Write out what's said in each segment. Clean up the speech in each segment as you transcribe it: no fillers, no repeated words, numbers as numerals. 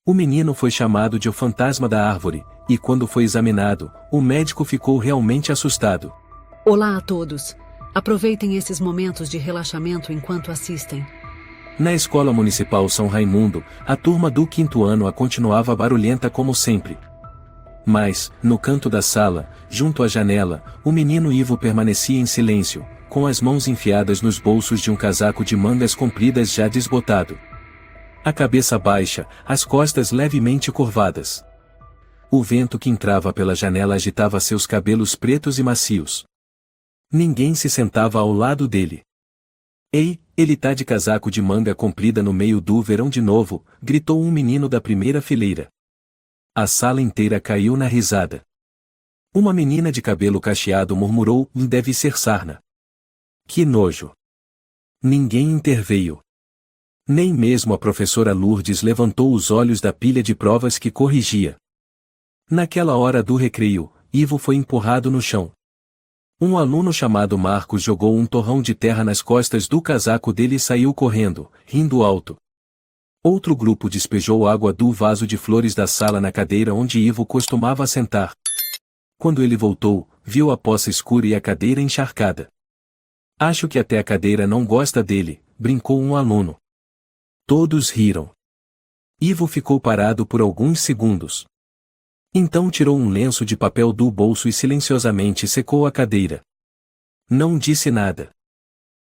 O menino foi chamado de o fantasma da árvore, e quando foi examinado, o médico ficou realmente assustado. Olá a todos. Aproveitem esses momentos de relaxamento enquanto assistem. Na escola municipal São Raimundo, a turma do 5º ano continuava barulhenta como sempre. Mas, no canto da sala, junto à janela, o menino Ivo permanecia em silêncio, com as mãos enfiadas nos bolsos de um casaco de mangas compridas já desbotado. A cabeça baixa, as costas levemente curvadas. O vento que entrava pela janela agitava seus cabelos pretos e macios. Ninguém se sentava ao lado dele. Ei, ele tá de casaco de manga comprida no meio do verão de novo, gritou um menino da primeira fileira. A sala inteira caiu na risada. Uma menina de cabelo cacheado murmurou, deve ser sarna. Que nojo. Ninguém interveio. Nem mesmo a professora Lourdes levantou os olhos da pilha de provas que corrigia. Naquela hora do recreio, Ivo foi empurrado no chão. Um aluno chamado Marcos jogou um torrão de terra nas costas do casaco dele e saiu correndo, rindo alto. Outro grupo despejou água do vaso de flores da sala na cadeira onde Ivo costumava sentar. Quando ele voltou, viu a poça escura e a cadeira encharcada. Acho que até a cadeira não gosta dele, brincou um aluno. Todos riram. Ivo ficou parado por alguns segundos. Então tirou um lenço de papel do bolso e silenciosamente secou a cadeira. Não disse nada.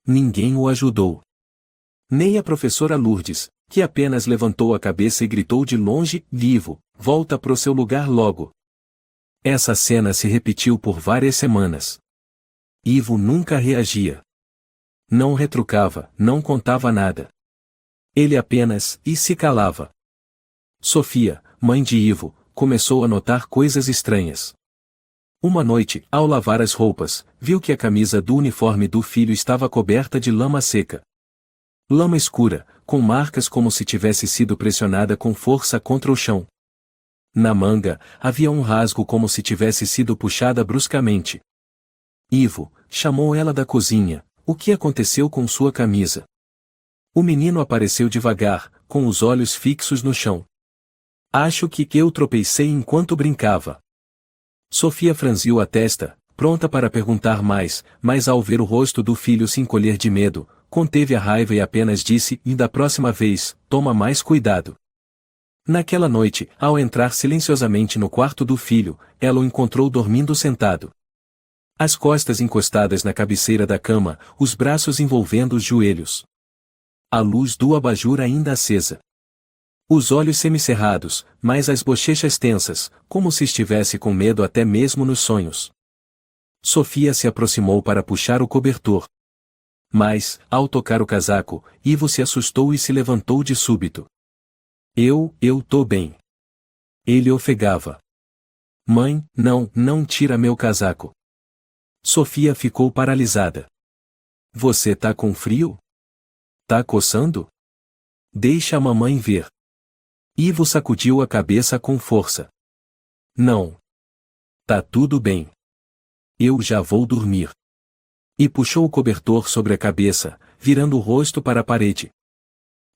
Ninguém o ajudou. Nem a professora Lourdes, que apenas levantou a cabeça e gritou de longe, Ivo, volta pro seu lugar logo. Essa cena se repetiu por várias semanas. Ivo nunca reagia. Não retrucava, não contava nada. Ele apenas se calava. Sofia, mãe de Ivo, começou a notar coisas estranhas. Uma noite, ao lavar as roupas, viu que a camisa do uniforme do filho estava coberta de lama seca. Lama escura, com marcas como se tivesse sido pressionada com força contra o chão. Na manga, havia um rasgo como se tivesse sido puxada bruscamente. Ivo chamou ela da cozinha. O que aconteceu com sua camisa? O menino apareceu devagar, com os olhos fixos no chão. Acho que eu tropecei enquanto brincava. Sofia franziu a testa, pronta para perguntar mais, mas ao ver o rosto do filho se encolher de medo, conteve a raiva e apenas disse, e da próxima vez, toma mais cuidado. Naquela noite, ao entrar silenciosamente no quarto do filho, ela o encontrou dormindo sentado. As costas encostadas na cabeceira da cama, os braços envolvendo os joelhos. A luz do abajur ainda acesa. Os olhos semicerrados, mas as bochechas tensas, como se estivesse com medo até mesmo nos sonhos. Sofia se aproximou para puxar o cobertor. Mas, ao tocar o casaco, Ivo se assustou e se levantou de súbito. Eu tô bem. Ele ofegava. Mãe, não tira meu casaco. Sofia ficou paralisada. Você tá com frio? Tá coçando? Deixa a mamãe ver. Ivo sacudiu a cabeça com força. Não. Tá tudo bem. Eu já vou dormir. E puxou o cobertor sobre a cabeça, virando o rosto para a parede.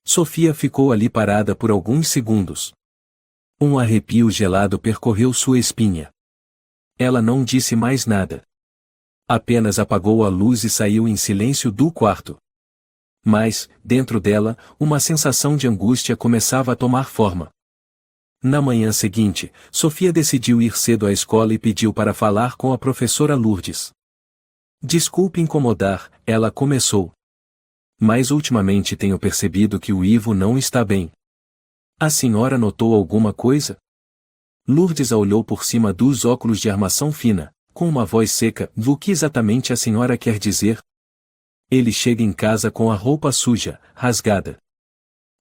Sofia ficou ali parada por alguns segundos. Um arrepio gelado percorreu sua espinha. Ela não disse mais nada. Apenas apagou a luz e saiu em silêncio do quarto. Mas, dentro dela, uma sensação de angústia começava a tomar forma. Na manhã seguinte, Sofia decidiu ir cedo à escola e pediu para falar com a professora Lourdes. Desculpe incomodar, ela começou. Mas ultimamente tenho percebido que o Ivo não está bem. A senhora notou alguma coisa? Lourdes a olhou por cima dos óculos de armação fina, com uma voz seca. O que exatamente a senhora quer dizer? Ele chega em casa com a roupa suja, rasgada.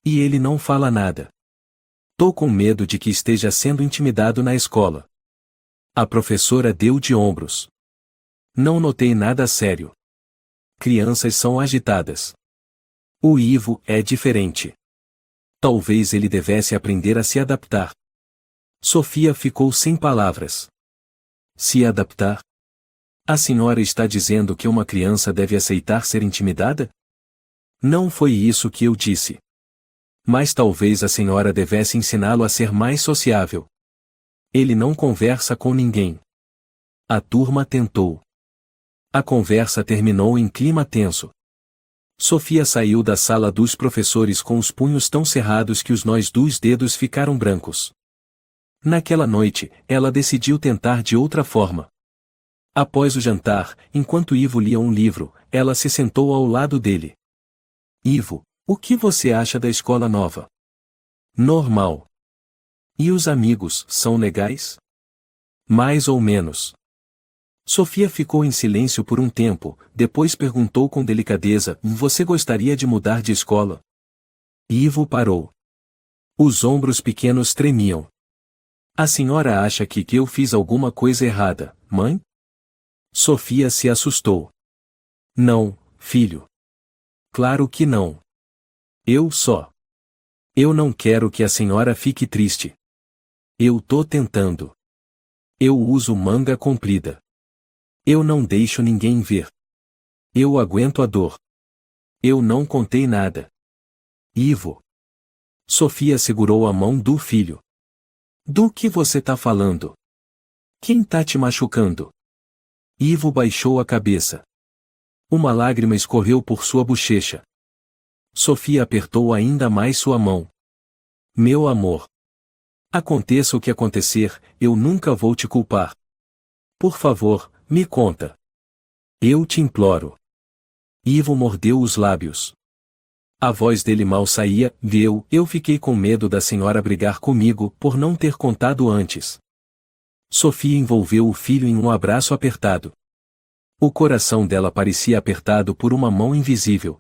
E ele não fala nada. Tô com medo de que esteja sendo intimidado na escola. A professora deu de ombros. Não notei nada sério. Crianças são agitadas. O Ivo é diferente. Talvez ele devesse aprender a se adaptar. Sofia ficou sem palavras. Se adaptar? A senhora está dizendo que uma criança deve aceitar ser intimidada? Não foi isso que eu disse. Mas talvez a senhora devesse ensiná-lo a ser mais sociável. Ele não conversa com ninguém. A turma tentou. A conversa terminou em clima tenso. Sofia saiu da sala dos professores com os punhos tão cerrados que os nós dos dedos ficaram brancos. Naquela noite, ela decidiu tentar de outra forma. Após o jantar, enquanto Ivo lia um livro, ela se sentou ao lado dele. Ivo, o que você acha da escola nova? Normal. E os amigos, são legais? Mais ou menos. Sofia ficou em silêncio por um tempo, depois perguntou com delicadeza: Você gostaria de mudar de escola? Ivo parou. Os ombros pequenos tremiam. A senhora acha que eu fiz alguma coisa errada, mãe? Sofia se assustou. Não, filho. Claro que não. Eu não quero que a senhora fique triste. Eu tô tentando. Eu uso manga comprida. Eu não deixo ninguém ver. Eu aguento a dor. Eu não contei nada. Ivo. Sofia segurou a mão do filho. Do que você tá falando? Quem tá te machucando? Ivo baixou a cabeça. Uma lágrima escorreu por sua bochecha. Sofia apertou ainda mais sua mão. Meu amor. Aconteça o que acontecer, eu nunca vou te culpar. Por favor, me conta. Eu te imploro. Ivo mordeu os lábios. A voz dele mal saía. Eu fiquei com medo da senhora brigar comigo por não ter contado antes. Sofia envolveu o filho em um abraço apertado. O coração dela parecia apertado por uma mão invisível.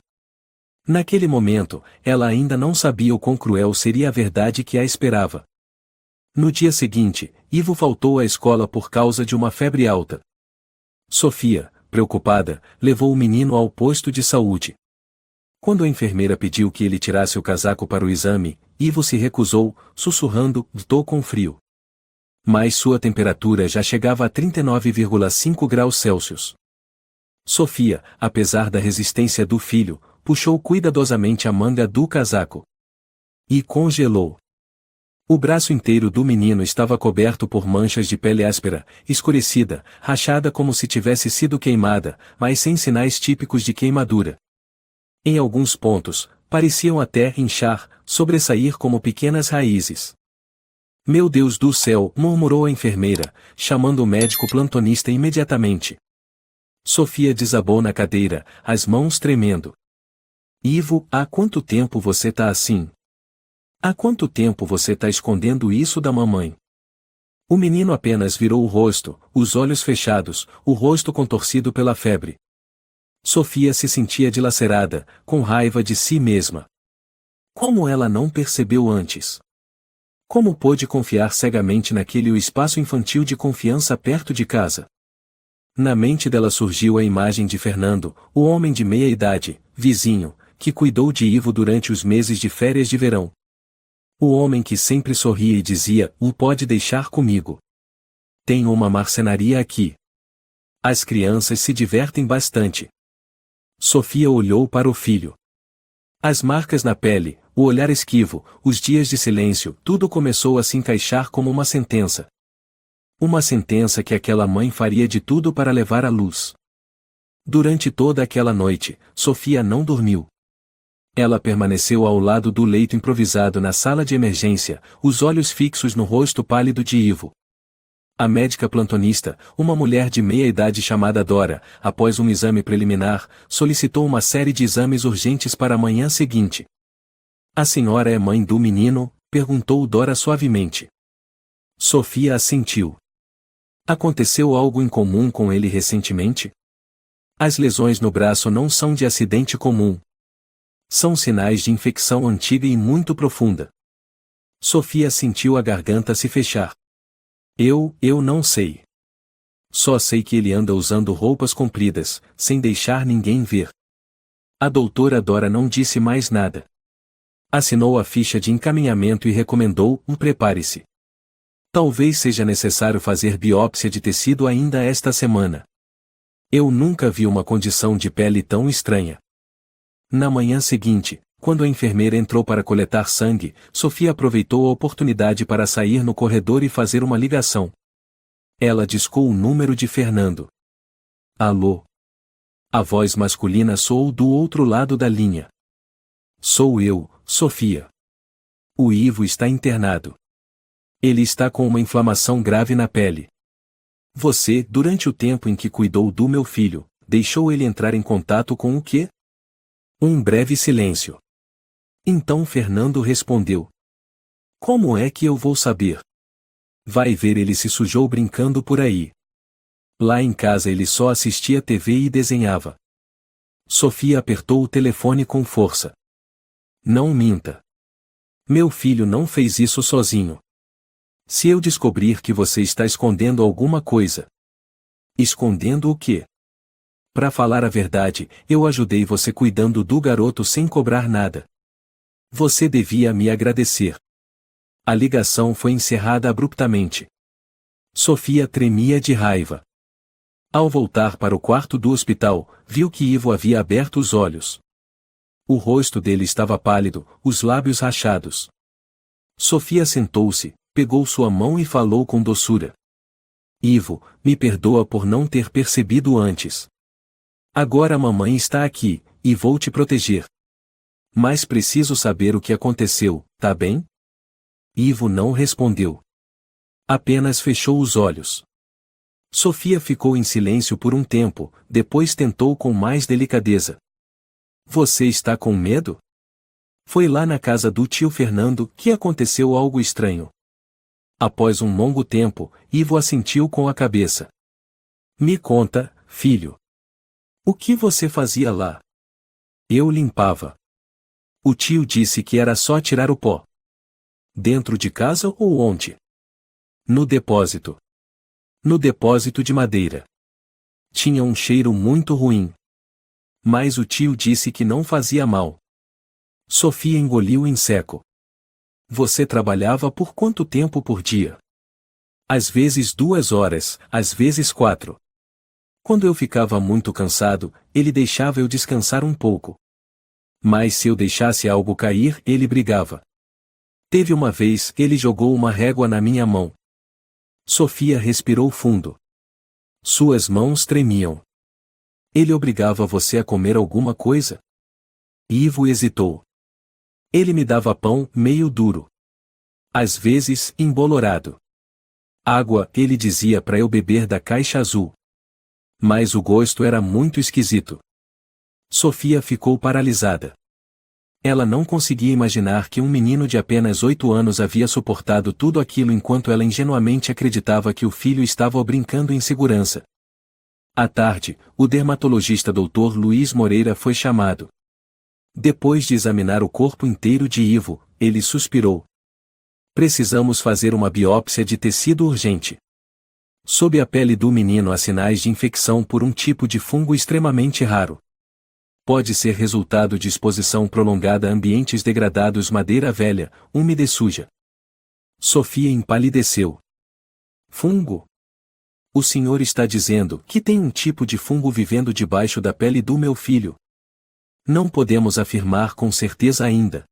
Naquele momento, ela ainda não sabia o quão cruel seria a verdade que a esperava. No dia seguinte, Ivo faltou à escola por causa de uma febre alta. Sofia, preocupada, levou o menino ao posto de saúde. Quando a enfermeira pediu que ele tirasse o casaco para o exame, Ivo se recusou, sussurrando: "Tô com frio." Mas sua temperatura já chegava a 39,5 graus Celsius. Sofia, apesar da resistência do filho, puxou cuidadosamente a manga do casaco. E congelou. O braço inteiro do menino estava coberto por manchas de pele áspera, escurecida, rachada como se tivesse sido queimada, mas sem sinais típicos de queimadura. Em alguns pontos, pareciam até inchar, sobressair como pequenas raízes. Meu Deus do céu, murmurou a enfermeira, chamando o médico plantonista imediatamente. Sofia desabou na cadeira, as mãos tremendo. Ivo, há quanto tempo você tá assim? Há quanto tempo você tá escondendo isso da mamãe? O menino apenas virou o rosto, os olhos fechados, o rosto contorcido pela febre. Sofia se sentia dilacerada, com raiva de si mesma. Como ela não percebeu antes? Como pôde confiar cegamente naquele espaço infantil de confiança perto de casa? Na mente dela surgiu a imagem de Fernando, o homem de meia idade, vizinho, que cuidou de Ivo durante os meses de férias de verão. O homem que sempre sorria e dizia: Pode deixar comigo. Tenho uma marcenaria aqui. As crianças se divertem bastante. Sofia olhou para o filho. As marcas na pele, o olhar esquivo, os dias de silêncio, tudo começou a se encaixar como uma sentença. Uma sentença que aquela mãe faria de tudo para levar à luz. Durante toda aquela noite, Sofia não dormiu. Ela permaneceu ao lado do leito improvisado na sala de emergência, os olhos fixos no rosto pálido de Ivo. A médica plantonista, uma mulher de meia idade chamada Dora, após um exame preliminar, solicitou uma série de exames urgentes para a manhã seguinte. A senhora é mãe do menino? Perguntou Dora suavemente. Sofia assentiu. Aconteceu algo incomum com ele recentemente? As lesões no braço não são de acidente comum. São sinais de infecção antiga e muito profunda. Sofia sentiu a garganta se fechar. Eu não sei. Só sei que ele anda usando roupas compridas, sem deixar ninguém ver. A doutora Dora não disse mais nada. Assinou a ficha de encaminhamento e recomendou: prepare-se. Talvez seja necessário fazer biópsia de tecido ainda esta semana. Eu nunca vi uma condição de pele tão estranha. Na manhã seguinte, Quando a enfermeira entrou para coletar sangue, Sofia aproveitou a oportunidade para sair no corredor e fazer uma ligação. Ela discou o número de Fernando. Alô? A voz masculina soou do outro lado da linha. Sou eu, Sofia. O Ivo está internado. Ele está com uma inflamação grave na pele. Você, durante o tempo em que cuidou do meu filho, deixou ele entrar em contato com o quê? Um breve silêncio. Então Fernando respondeu. Como é que eu vou saber? Vai ver, ele se sujou brincando por aí. Lá em casa ele só assistia TV e desenhava. Sofia apertou o telefone com força. Não minta. Meu filho não fez isso sozinho. Se eu descobrir que você está escondendo alguma coisa. Escondendo o quê? Para falar a verdade, eu ajudei você cuidando do garoto sem cobrar nada. Você devia me agradecer. A ligação foi encerrada abruptamente. Sofia tremia de raiva. Ao voltar para o quarto do hospital, viu que Ivo havia aberto os olhos. O rosto dele estava pálido, os lábios rachados. Sofia sentou-se, pegou sua mão e falou com doçura. Ivo, me perdoa por não ter percebido antes. Agora a mamãe está aqui, e vou te proteger. Mas preciso saber o que aconteceu, tá bem? Ivo não respondeu. Apenas fechou os olhos. Sofia ficou em silêncio por um tempo, depois tentou com mais delicadeza. Você está com medo? Foi lá na casa do tio Fernando que aconteceu algo estranho. Após um longo tempo, Ivo assentiu com a cabeça. Me conta, filho. O que você fazia lá? Eu limpava. O tio disse que era só tirar o pó. Dentro de casa ou onde? No depósito. No depósito de madeira. Tinha um cheiro muito ruim. Mas o tio disse que não fazia mal. Sofia engoliu em seco. Você trabalhava por quanto tempo por dia? Às vezes 2 horas, às vezes 4. Quando eu ficava muito cansado, ele deixava eu descansar um pouco. Mas se eu deixasse algo cair, ele brigava. Teve uma vez que ele jogou uma régua na minha mão. Sofia respirou fundo. Suas mãos tremiam. Ele obrigava você a comer alguma coisa? Ivo hesitou. Ele me dava pão meio duro. Às vezes, embolorado. Água, ele dizia para eu beber da caixa azul. Mas o gosto era muito esquisito. Sofia ficou paralisada. Ela não conseguia imaginar que um menino de apenas 8 anos havia suportado tudo aquilo enquanto ela ingenuamente acreditava que o filho estava brincando em segurança. À tarde, o dermatologista Dr. Luiz Moreira foi chamado. Depois de examinar o corpo inteiro de Ivo, ele suspirou. Precisamos fazer uma biópsia de tecido urgente. Sob a pele do menino há sinais de infecção por um tipo de fungo extremamente raro. Pode ser resultado de exposição prolongada a ambientes degradados, madeira velha, úmida e suja. Sofia empalideceu. Fungo? O senhor está dizendo que tem um tipo de fungo vivendo debaixo da pele do meu filho? Não podemos afirmar com certeza ainda.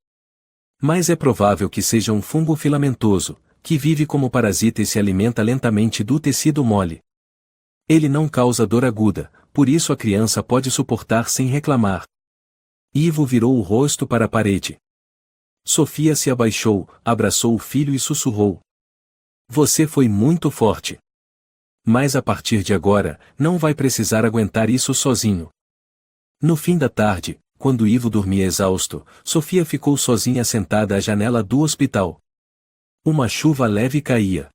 Mas é provável que seja um fungo filamentoso, que vive como parasita e se alimenta lentamente do tecido mole. Ele não causa dor aguda, por isso a criança pode suportar sem reclamar. Ivo virou o rosto para a parede. Sofia se abaixou, abraçou o filho e sussurrou. Você foi muito forte. Mas a partir de agora, não vai precisar aguentar isso sozinho. No fim da tarde, quando Ivo dormia exausto, Sofia ficou sozinha sentada à janela do hospital. Uma chuva leve caía.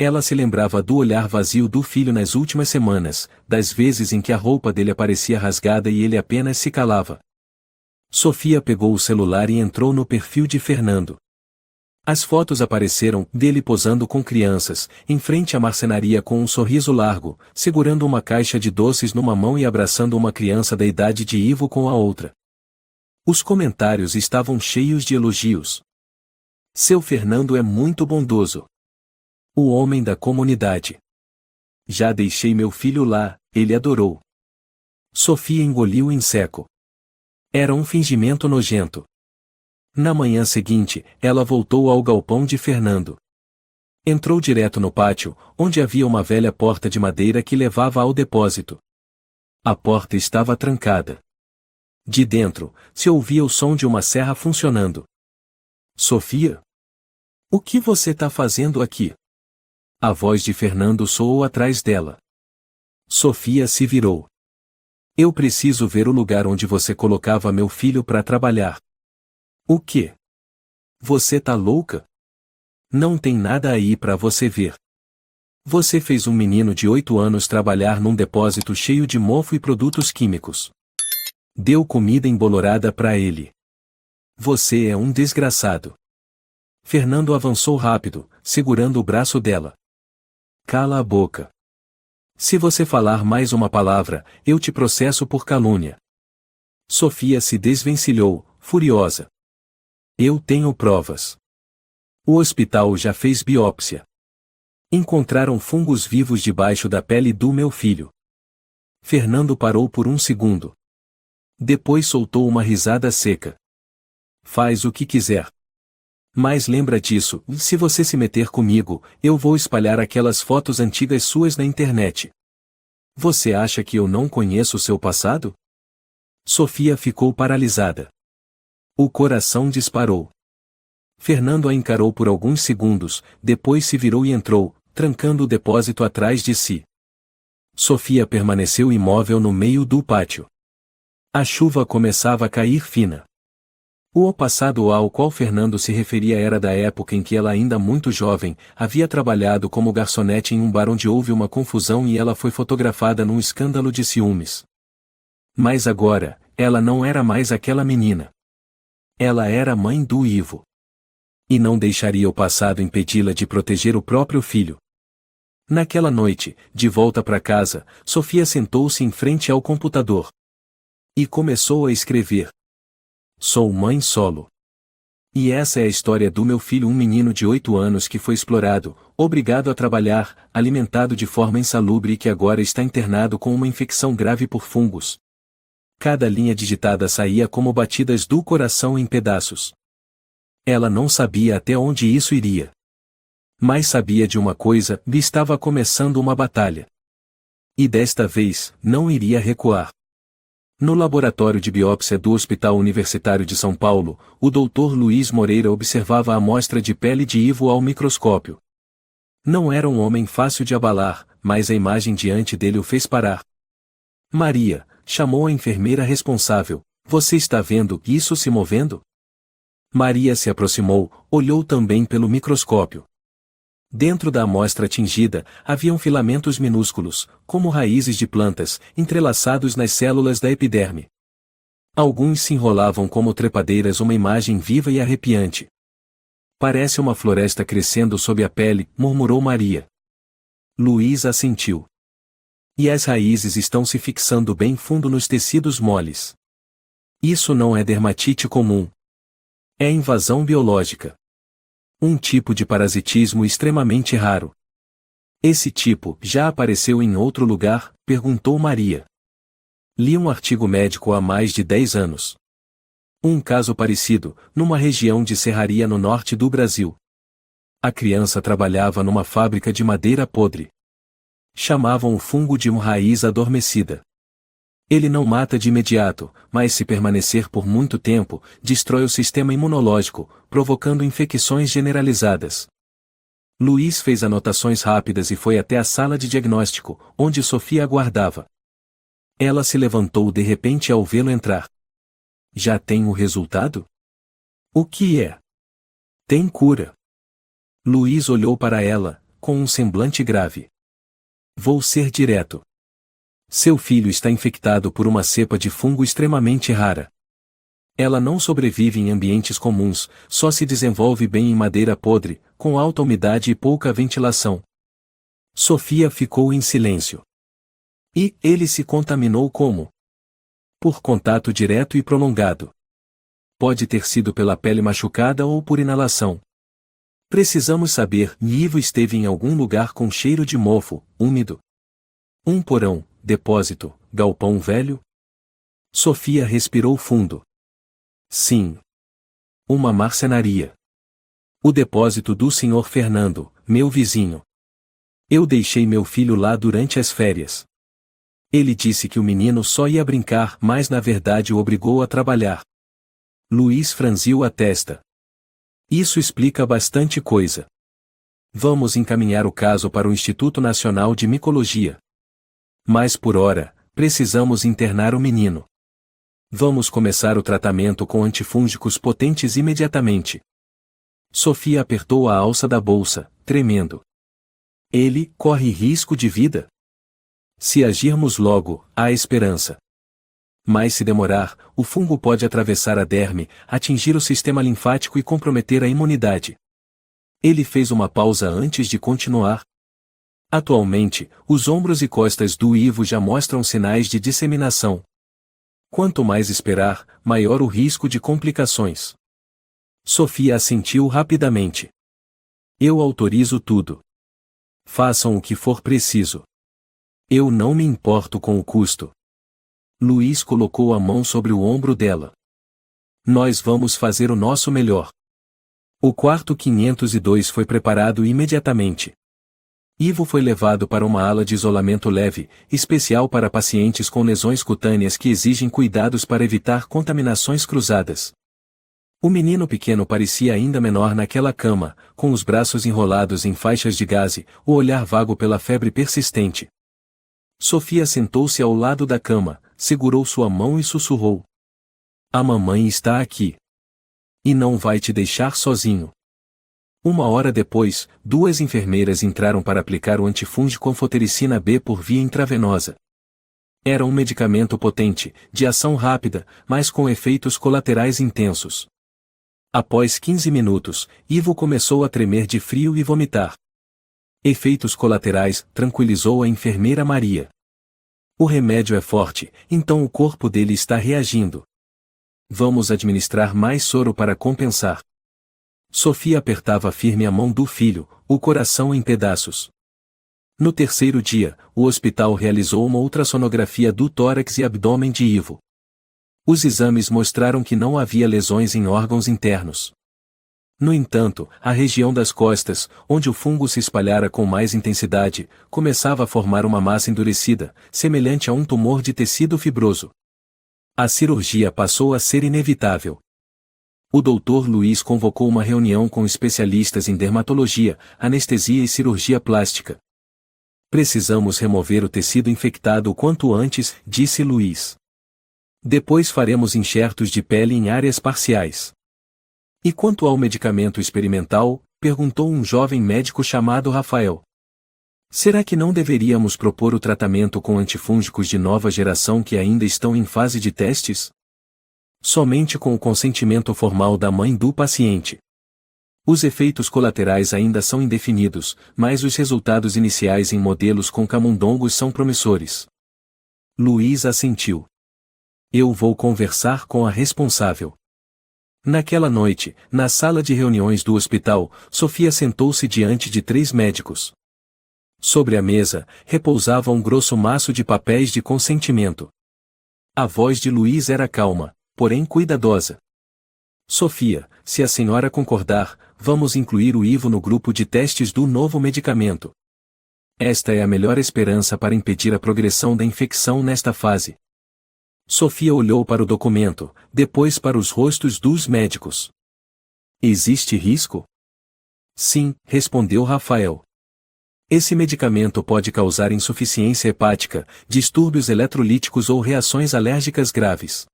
Ela se lembrava do olhar vazio do filho nas últimas semanas, das vezes em que a roupa dele aparecia rasgada e ele apenas se calava. Sofia pegou o celular e entrou no perfil de Fernando. As fotos apareceram dele posando com crianças, em frente à marcenaria com um sorriso largo, segurando uma caixa de doces numa mão e abraçando uma criança da idade de Ivo com a outra. Os comentários estavam cheios de elogios. Seu Fernando é muito bondoso. O homem da comunidade. Já deixei meu filho lá, ele adorou. Sofia engoliu em seco. Era um fingimento nojento. Na manhã seguinte, ela voltou ao galpão de Fernando. Entrou direto no pátio, onde havia uma velha porta de madeira que levava ao depósito. A porta estava trancada. De dentro, se ouvia o som de uma serra funcionando. Sofia? O que você tá fazendo aqui? A voz de Fernando soou atrás dela. Sofia se virou. Eu preciso ver o lugar onde você colocava meu filho para trabalhar. O quê? Você tá louca? Não tem nada aí para você ver. Você fez um menino de 8 anos trabalhar num depósito cheio de mofo e produtos químicos. Deu comida embolorada para ele. Você é um desgraçado. Fernando avançou rápido, segurando o braço dela. Cala a boca. Se você falar mais uma palavra, eu te processo por calúnia. Sofia se desvencilhou, furiosa. Eu tenho provas. O hospital já fez biópsia. Encontraram fungos vivos debaixo da pele do meu filho. Fernando parou por um segundo. Depois soltou uma risada seca. Faz o que quiser. Mas lembra disso, se você se meter comigo, eu vou espalhar aquelas fotos antigas suas na internet. Você acha que eu não conheço seu passado? Sofia ficou paralisada. O coração disparou. Fernando a encarou por alguns segundos, depois se virou e entrou, trancando o depósito atrás de si. Sofia permaneceu imóvel no meio do pátio. A chuva começava a cair fina. O passado ao qual Fernando se referia era da época em que ela, ainda muito jovem, havia trabalhado como garçonete em um bar onde houve uma confusão e ela foi fotografada num escândalo de ciúmes. Mas agora, ela não era mais aquela menina. Ela era mãe do Ivo. E não deixaria o passado impedi-la de proteger o próprio filho. Naquela noite, de volta para casa, Sofia sentou-se em frente ao computador. E começou a escrever. Sou mãe solo. E essa é a história do meu filho, um menino de 8 anos que foi explorado, obrigado a trabalhar, alimentado de forma insalubre e que agora está internado com uma infecção grave por fungos. Cada linha digitada saía como batidas do coração em pedaços. Ela não sabia até onde isso iria. Mas sabia de uma coisa, estava começando uma batalha. E desta vez, não iria recuar. No laboratório de biópsia do Hospital Universitário de São Paulo, o Dr. Luiz Moreira observava a amostra de pele de Ivo ao microscópio. Não era um homem fácil de abalar, mas a imagem diante dele o fez parar. Maria, chamou a enfermeira responsável, você está vendo isso se movendo? Maria se aproximou, olhou também pelo microscópio. Dentro da amostra atingida, haviam filamentos minúsculos, como raízes de plantas, entrelaçados nas células da epiderme. Alguns se enrolavam como trepadeiras, uma imagem viva e arrepiante. Parece uma floresta crescendo sob a pele, murmurou Maria. Luiz assentiu. E as raízes estão se fixando bem fundo nos tecidos moles. Isso não é dermatite comum. É invasão biológica. Um tipo de parasitismo extremamente raro. Esse tipo já apareceu em outro lugar? Perguntou Maria. Li um artigo médico há mais de 10 anos. Um caso parecido, numa região de serraria no norte do Brasil. A criança trabalhava numa fábrica de madeira podre. Chamavam o fungo de uma raiz adormecida. Ele não mata de imediato, mas se permanecer por muito tempo, destrói o sistema imunológico, provocando infecções generalizadas. Luiz fez anotações rápidas e foi até a sala de diagnóstico, onde Sofia aguardava. Ela se levantou de repente ao vê-lo entrar. Já tem o resultado? O que é? Tem cura. Luiz olhou para ela, com um semblante grave. Vou ser direto. Seu filho está infectado por uma cepa de fungo extremamente rara. Ela não sobrevive em ambientes comuns, só se desenvolve bem em madeira podre, com alta umidade e pouca ventilação. Sofia ficou em silêncio. E ele se contaminou como? Por contato direto e prolongado. Pode ter sido pela pele machucada ou por inalação. Precisamos saber, Ivo esteve em algum lugar com cheiro de mofo, úmido. Um porão, depósito, galpão velho? Sofia respirou fundo. Sim. Uma marcenaria. O depósito do Sr. Fernando, meu vizinho. Eu deixei meu filho lá durante as férias. Ele disse que o menino só ia brincar, mas na verdade o obrigou a trabalhar. Luiz franziu a testa. Isso explica bastante coisa. Vamos encaminhar o caso para o Instituto Nacional de Micologia. Mas por hora, precisamos internar o menino. Vamos começar o tratamento com antifúngicos potentes imediatamente. Sofia apertou a alça da bolsa, tremendo. Ele corre risco de vida? Se agirmos logo, há esperança. Mas se demorar, o fungo pode atravessar a derme, atingir o sistema linfático e comprometer a imunidade. Ele fez uma pausa antes de continuar. Atualmente, os ombros e costas do Ivo já mostram sinais de disseminação. Quanto mais esperar, maior o risco de complicações. Sofia assentiu rapidamente. Eu autorizo tudo. Façam o que for preciso. Eu não me importo com o custo. Luiz colocou a mão sobre o ombro dela. Nós vamos fazer o nosso melhor. O quarto 502 foi preparado imediatamente. Ivo foi levado para uma ala de isolamento leve, especial para pacientes com lesões cutâneas que exigem cuidados para evitar contaminações cruzadas. O menino pequeno parecia ainda menor naquela cama, com os braços enrolados em faixas de gaze, o olhar vago pela febre persistente. Sofia sentou-se ao lado da cama, segurou sua mão e sussurrou. A mamãe está aqui. E não vai te deixar sozinho. Uma hora depois, 2 enfermeiras entraram para aplicar o antifúngico anfotericina B por via intravenosa. Era um medicamento potente, de ação rápida, mas com efeitos colaterais intensos. Após 15 minutos, Ivo começou a tremer de frio e vomitar. Efeitos colaterais, tranquilizou a enfermeira Maria. O remédio é forte, então o corpo dele está reagindo. Vamos administrar mais soro para compensar. Sofia apertava firme a mão do filho, o coração em pedaços. No terceiro dia, o hospital realizou uma ultrassonografia do tórax e abdômen de Ivo. Os exames mostraram que não havia lesões em órgãos internos. No entanto, a região das costas, onde o fungo se espalhara com mais intensidade, começava a formar uma massa endurecida, semelhante a um tumor de tecido fibroso. A cirurgia passou a ser inevitável. O Dr. Luiz convocou uma reunião com especialistas em dermatologia, anestesia e cirurgia plástica. Precisamos remover o tecido infectado o quanto antes, disse Luiz. Depois faremos enxertos de pele em áreas parciais. E quanto ao medicamento experimental? Perguntou um jovem médico chamado Rafael. Será que não deveríamos propor o tratamento com antifúngicos de nova geração que ainda estão em fase de testes? Somente com o consentimento formal da mãe do paciente. Os efeitos colaterais ainda são indefinidos, mas os resultados iniciais em modelos com camundongos são promissores. Luiz assentiu. Eu vou conversar com a responsável. Naquela noite, na sala de reuniões do hospital, Sofia sentou-se diante de 3 médicos. Sobre a mesa, repousava um grosso maço de papéis de consentimento. A voz de Luiz era calma, porém cuidadosa. Sofia, se a senhora concordar, vamos incluir o Ivo no grupo de testes do novo medicamento. Esta é a melhor esperança para impedir a progressão da infecção nesta fase. Sofia olhou para o documento, depois para os rostos dos médicos. Existe risco? Sim, respondeu Rafael. Esse medicamento pode causar insuficiência hepática, distúrbios eletrolíticos ou reações alérgicas graves.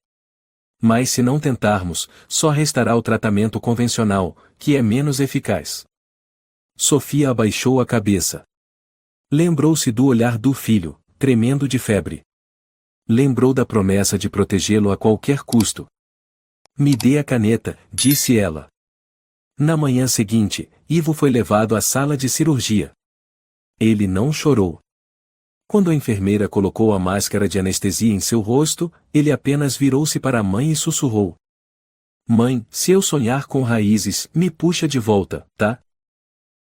Mas se não tentarmos, só restará o tratamento convencional, que é menos eficaz. Sofia abaixou a cabeça. Lembrou-se do olhar do filho, tremendo de febre. Lembrou da promessa de protegê-lo a qualquer custo. Me dê a caneta, disse ela. Na manhã seguinte, Ivo foi levado à sala de cirurgia. Ele não chorou. Quando a enfermeira colocou a máscara de anestesia em seu rosto, ele apenas virou-se para a mãe e sussurrou. Mãe, se eu sonhar com raízes, me puxa de volta, tá?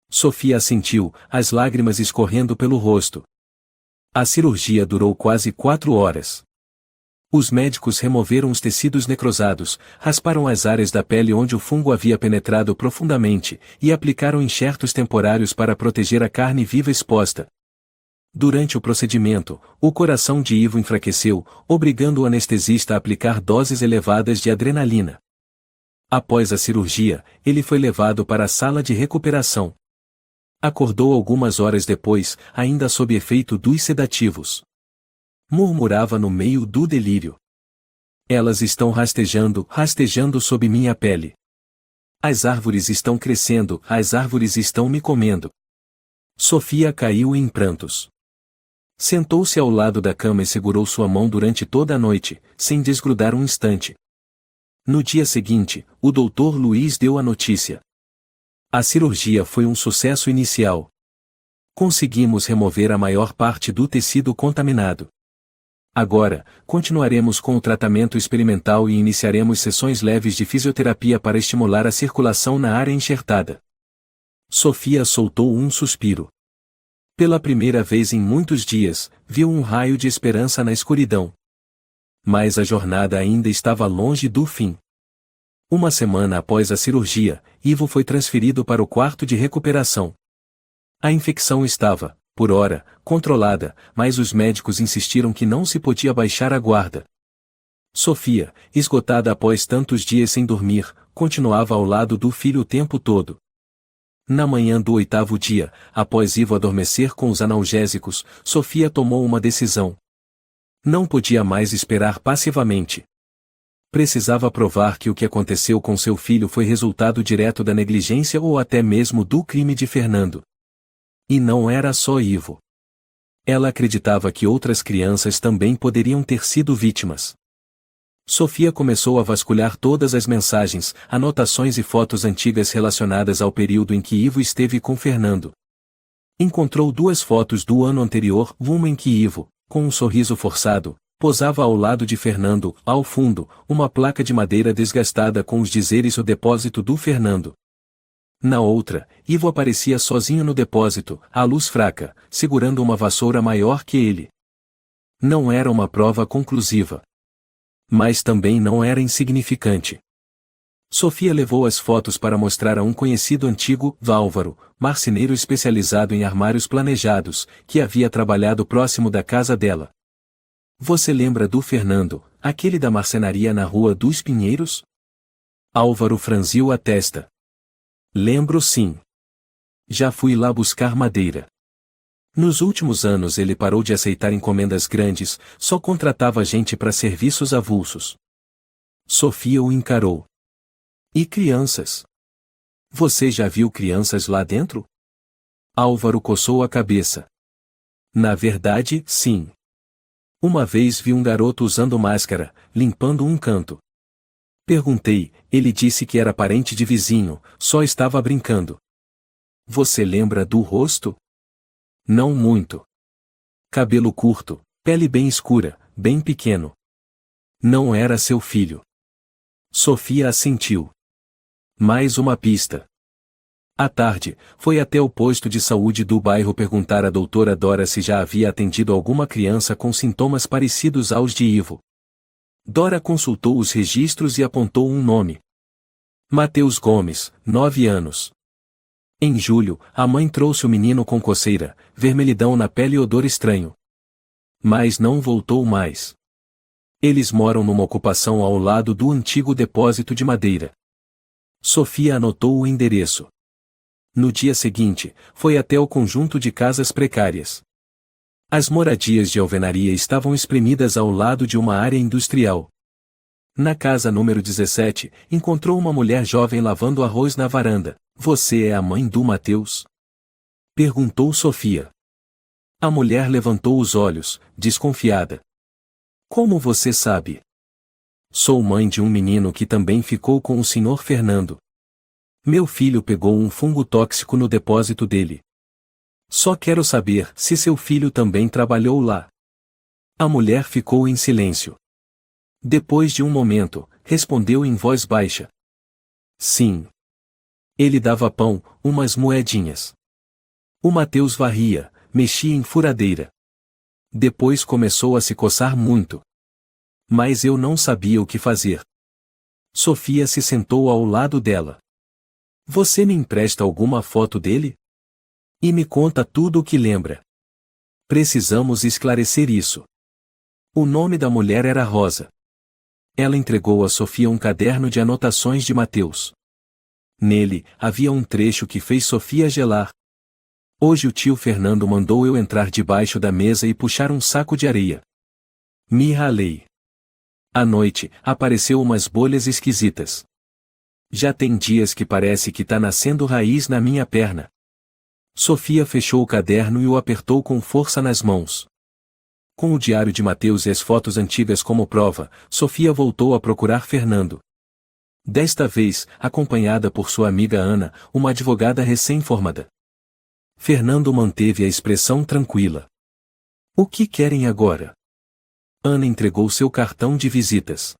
Sofia assentiu, as lágrimas escorrendo pelo rosto. A cirurgia durou quase 4 horas. Os médicos removeram os tecidos necrosados, rasparam as áreas da pele onde o fungo havia penetrado profundamente, e aplicaram enxertos temporários para proteger a carne viva exposta. Durante o procedimento, o coração de Ivo enfraqueceu, obrigando o anestesista a aplicar doses elevadas de adrenalina. Após a cirurgia, ele foi levado para a sala de recuperação. Acordou algumas horas depois, ainda sob efeito dos sedativos. Murmurava no meio do delírio. Elas estão rastejando sob minha pele. As árvores estão crescendo, as árvores estão me comendo. Sofia caiu em prantos. Sentou-se ao lado da cama e segurou sua mão durante toda a noite, sem desgrudar um instante. No dia seguinte, o Dr. Luiz deu a notícia. A cirurgia foi um sucesso inicial. Conseguimos remover a maior parte do tecido contaminado. Agora, continuaremos com o tratamento experimental e iniciaremos sessões leves de fisioterapia para estimular a circulação na área enxertada. Sofia soltou um suspiro. Pela primeira vez em muitos dias, viu um raio de esperança na escuridão. Mas a jornada ainda estava longe do fim. Uma semana após a cirurgia, Ivo foi transferido para o quarto de recuperação. A infecção estava, por ora, controlada, mas os médicos insistiram que não se podia baixar a guarda. Sofia, esgotada após tantos dias sem dormir, continuava ao lado do filho o tempo todo. Na manhã do 8º dia, após Ivo adormecer com os analgésicos, Sofia tomou uma decisão. Não podia mais esperar passivamente. Precisava provar que o que aconteceu com seu filho foi resultado direto da negligência ou até mesmo do crime de Fernando. E não era só Ivo. Ela acreditava que outras crianças também poderiam ter sido vítimas. Sofia começou a vasculhar todas as mensagens, anotações e fotos antigas relacionadas ao período em que Ivo esteve com Fernando. Encontrou 2 fotos do ano anterior, uma em que Ivo, com um sorriso forçado, posava ao lado de Fernando, ao fundo, uma placa de madeira desgastada com os dizeres o depósito do Fernando. Na outra, Ivo aparecia sozinho no depósito, à luz fraca, segurando uma vassoura maior que ele. Não era uma prova conclusiva. Mas também não era insignificante. Sofia levou as fotos para mostrar a um conhecido antigo, Álvaro, marceneiro especializado em armários planejados, que havia trabalhado próximo da casa dela. Você lembra do Fernando, aquele da marcenaria na Rua dos Pinheiros? Álvaro franziu a testa. Lembro sim. Já fui lá buscar madeira. Nos últimos anos ele parou de aceitar encomendas grandes, só contratava gente para serviços avulsos. Sofia o encarou. E crianças? Você já viu crianças lá dentro? Álvaro coçou a cabeça. Na verdade, sim. Uma vez vi um garoto usando máscara, limpando um canto. Perguntei, ele disse que era parente de vizinho, só estava brincando. Você lembra do rosto? Não muito. Cabelo curto, pele bem escura, bem pequeno. Não era seu filho. Sofia assentiu. Mais uma pista. À tarde, foi até o posto de saúde do bairro perguntar à doutora Dora se já havia atendido alguma criança com sintomas parecidos aos de Ivo. Dora consultou os registros e apontou um nome. Mateus Gomes, 9 anos. Em julho, a mãe trouxe o menino com coceira, vermelhidão na pele e odor estranho. Mas não voltou mais. Eles moram numa ocupação ao lado do antigo depósito de madeira. Sofia anotou o endereço. No dia seguinte, foi até o conjunto de casas precárias. As moradias de alvenaria estavam espremidas ao lado de uma área industrial. Na casa número 17, encontrou uma mulher jovem lavando arroz na varanda. Você é a mãe do Mateus? Perguntou Sofia. A mulher levantou os olhos, desconfiada. Como você sabe? Sou mãe de um menino que também ficou com o Sr. Fernando. Meu filho pegou um fungo tóxico no depósito dele. Só quero saber se seu filho também trabalhou lá. A mulher ficou em silêncio. Depois de um momento, respondeu em voz baixa. Sim. Ele dava pão, umas moedinhas. O Mateus varria, mexia em furadeira. Depois começou a se coçar muito. Mas eu não sabia o que fazer. Sofia se sentou ao lado dela. Você me empresta alguma foto dele? E me conta tudo o que lembra. Precisamos esclarecer isso. O nome da mulher era Rosa. Ela entregou a Sofia um caderno de anotações de Mateus. Nele, havia um trecho que fez Sofia gelar. Hoje o tio Fernando mandou eu entrar debaixo da mesa e puxar um saco de areia. Me ralei. À noite, apareceu umas bolhas esquisitas. Já tem dias que parece que tá nascendo raiz na minha perna. Sofia fechou o caderno e o apertou com força nas mãos. Com o diário de Mateus e as fotos antigas como prova, Sofia voltou a procurar Fernando. Desta vez, acompanhada por sua amiga Ana, uma advogada recém-formada. Fernando manteve a expressão tranquila. O que querem agora? Ana entregou seu cartão de visitas.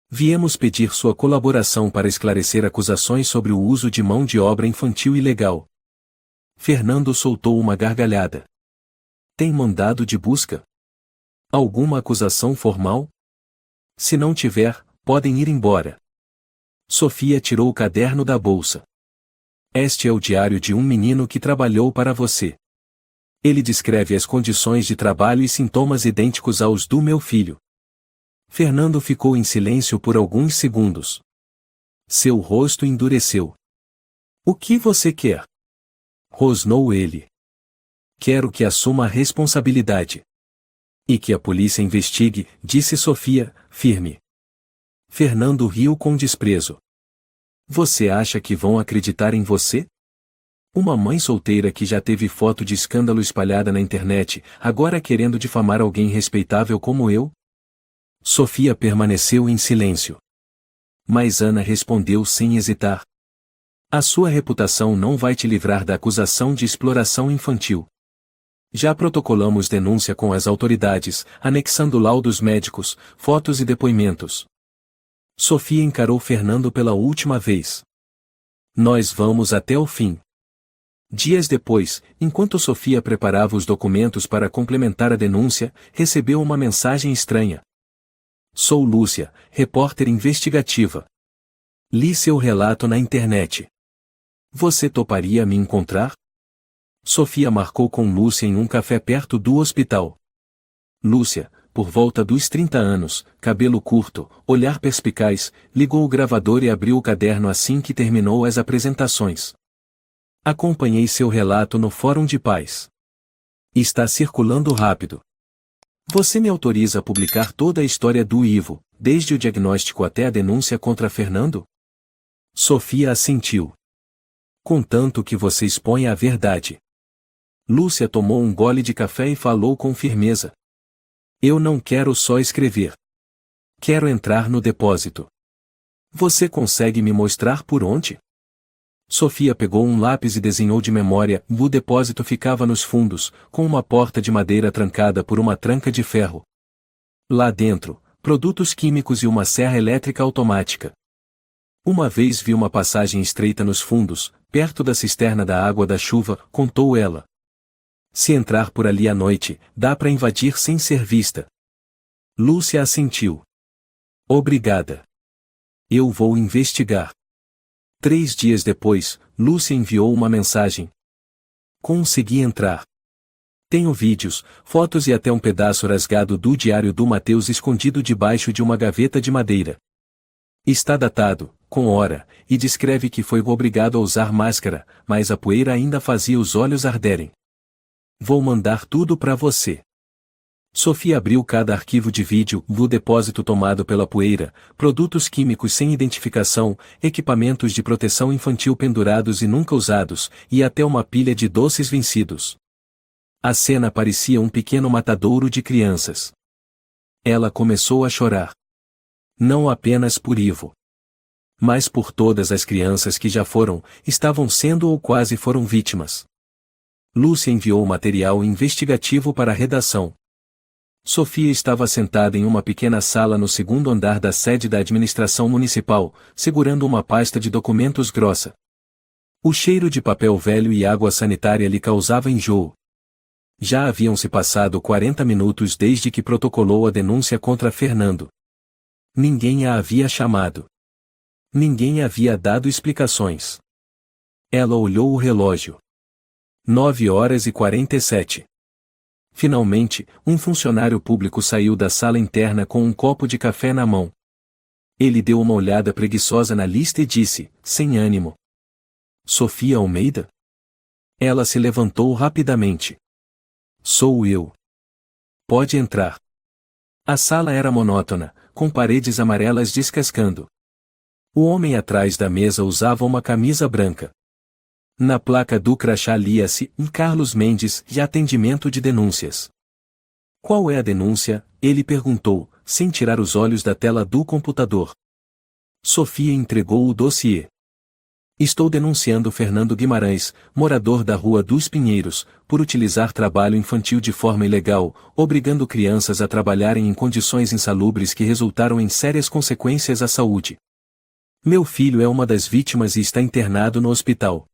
Viemos pedir sua colaboração para esclarecer acusações sobre o uso de mão de obra infantil ilegal. Fernando soltou uma gargalhada. Tem mandado de busca? Alguma acusação formal? Se não tiver, podem ir embora. Sofia tirou o caderno da bolsa. Este é o diário de um menino que trabalhou para você. Ele descreve as condições de trabalho e sintomas idênticos aos do meu filho. Fernando ficou em silêncio por alguns segundos. Seu rosto endureceu. O que você quer? Rosnou ele. Quero que assuma a responsabilidade. E que a polícia investigue, disse Sofia, firme. Fernando riu com desprezo. Você acha que vão acreditar em você? Uma mãe solteira que já teve foto de escândalo espalhada na internet, agora querendo difamar alguém respeitável como eu? Sofia permaneceu em silêncio. Mas Ana respondeu sem hesitar. A sua reputação não vai te livrar da acusação de exploração infantil. Já protocolamos denúncia com as autoridades, anexando laudos médicos, fotos e depoimentos. Sofia encarou Fernando pela última vez. Nós vamos até o fim. Dias depois, enquanto Sofia preparava os documentos para complementar a denúncia, recebeu uma mensagem estranha. Sou Lúcia, repórter investigativa. Li seu relato na internet. Você toparia me encontrar? Sofia marcou com Lúcia em um café perto do hospital. Lúcia, por volta dos 30 anos, cabelo curto, olhar perspicaz, ligou o gravador e abriu o caderno assim que terminou as apresentações. Acompanhei seu relato no Fórum de Paz. Está circulando rápido. Você me autoriza a publicar toda a história do Ivo, desde o diagnóstico até a denúncia contra Fernando? Sofia assentiu. Contanto que você exponha a verdade. Lúcia tomou um gole de café e falou com firmeza. Eu não quero só escrever. Quero entrar no depósito. Você consegue me mostrar por onde? Sofia pegou um lápis e desenhou de memória. O depósito ficava nos fundos, com uma porta de madeira trancada por uma tranca de ferro. Lá dentro, produtos químicos e uma serra elétrica automática. Uma vez vi uma passagem estreita nos fundos, perto da cisterna da água da chuva, contou ela. Se entrar por ali à noite, dá para invadir sem ser vista. Lúcia assentiu. Obrigada. Eu vou investigar. 3 dias depois, Lúcia enviou uma mensagem. Consegui entrar. Tenho vídeos, fotos e até um pedaço rasgado do diário do Mateus escondido debaixo de uma gaveta de madeira. Está datado, com hora, e descreve que foi obrigado a usar máscara, mas a poeira ainda fazia os olhos arderem. Vou mandar tudo para você. Sofia abriu cada arquivo de vídeo, o depósito tomado pela poeira, produtos químicos sem identificação, equipamentos de proteção infantil pendurados e nunca usados, e até uma pilha de doces vencidos. A cena parecia um pequeno matadouro de crianças. Ela começou a chorar. Não apenas por Ivo, mas por todas as crianças que já foram, estavam sendo ou quase foram vítimas. Lúcia enviou o material investigativo para a redação. Sofia estava sentada em uma pequena sala no segundo andar da sede da administração municipal, segurando uma pasta de documentos grossa. O cheiro de papel velho e água sanitária lhe causava enjoo. Já haviam se passado 40 minutos desde que protocolou a denúncia contra Fernando. Ninguém a havia chamado. Ninguém havia dado explicações. Ela olhou o relógio. 9h47. Finalmente, um funcionário público saiu da sala interna com um copo de café na mão. Ele deu uma olhada preguiçosa na lista e disse, sem ânimo: Sofia Almeida? Ela se levantou rapidamente. Sou eu. Pode entrar. A sala era monótona, com paredes amarelas descascando. O homem atrás da mesa usava uma camisa branca. Na placa do crachá lia-se Carlos Mendes de atendimento de denúncias. Qual é a denúncia? Ele perguntou, sem tirar os olhos da tela do computador. Sofia entregou o dossiê. Estou denunciando Fernando Guimarães, morador da Rua dos Pinheiros, por utilizar trabalho infantil de forma ilegal, obrigando crianças a trabalharem em condições insalubres que resultaram em sérias consequências à saúde. Meu filho é uma das vítimas e está internado no hospital.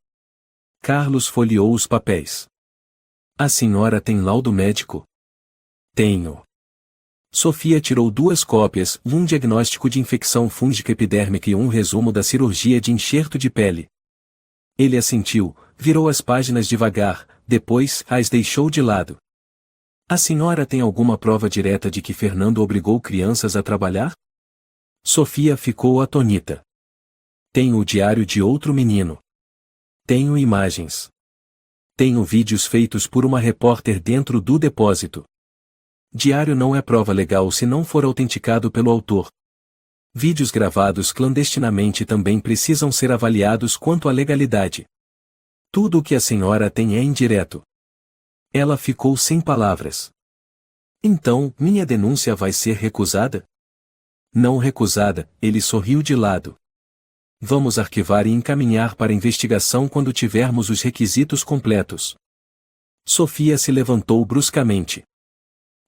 Carlos folheou os papéis. A senhora tem laudo médico? Tenho. Sofia tirou 2 cópias, um diagnóstico de infecção fúngica epidérmica e um resumo da cirurgia de enxerto de pele. Ele assentiu, virou as páginas devagar, depois as deixou de lado. A senhora tem alguma prova direta de que Fernando obrigou crianças a trabalhar? Sofia ficou atônita. Tenho o diário de outro menino. Tenho imagens. Tenho vídeos feitos por uma repórter dentro do depósito. Diário não é prova legal se não for autenticado pelo autor. Vídeos gravados clandestinamente também precisam ser avaliados quanto à legalidade. Tudo o que a senhora tem é indireto. Ela ficou sem palavras. Então, minha denúncia vai ser recusada? Não recusada, ele sorriu de lado. Vamos arquivar e encaminhar para investigação quando tivermos os requisitos completos. Sofia se levantou bruscamente.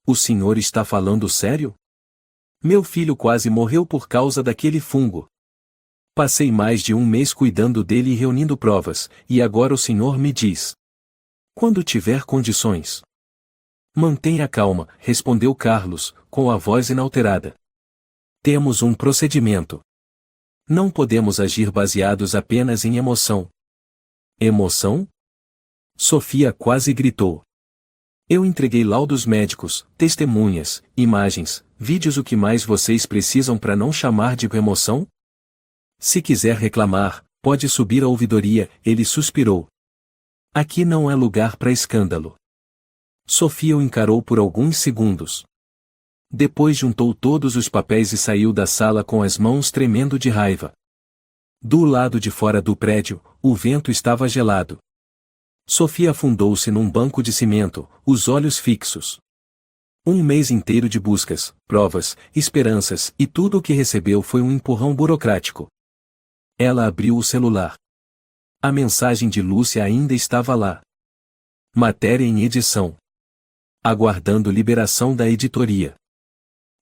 O senhor está falando sério? Meu filho quase morreu por causa daquele fungo. Passei mais de um mês cuidando dele e reunindo provas, e agora o senhor me diz. Quando tiver condições. Mantenha calma, respondeu Carlos, com a voz inalterada. Temos um procedimento. Não podemos agir baseados apenas em emoção. Emoção? Sofia quase gritou. Eu entreguei laudos médicos, testemunhas, imagens, vídeos. O que mais vocês precisam para não chamar de emoção? Se quiser reclamar, pode subir à ouvidoria, ele suspirou. Aqui não é lugar para escândalo. Sofia o encarou por alguns segundos. Depois juntou todos os papéis e saiu da sala com as mãos tremendo de raiva. Do lado de fora do prédio, o vento estava gelado. Sofia afundou-se num banco de cimento, os olhos fixos. Um mês inteiro de buscas, provas, esperanças, e tudo o que recebeu foi um empurrão burocrático. Ela abriu o celular. A mensagem de Lúcia ainda estava lá. Matéria em edição. Aguardando liberação da editoria.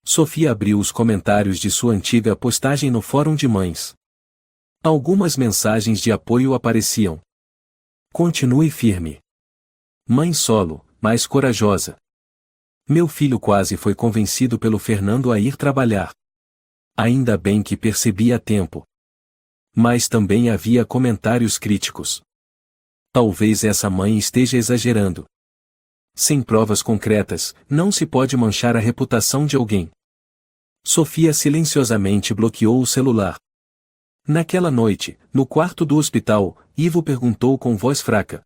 Sofia abriu os comentários de sua antiga postagem no Fórum de Mães. Algumas mensagens de apoio apareciam. Continue firme. Mãe solo, mais corajosa. Meu filho quase foi convencido pelo Fernando a ir trabalhar. Ainda bem que percebi a tempo. Mas também havia comentários críticos. Talvez essa mãe esteja exagerando. Sem provas concretas, não se pode manchar a reputação de alguém. Sofia silenciosamente bloqueou o celular. Naquela noite, no quarto do hospital, Ivo perguntou com voz fraca.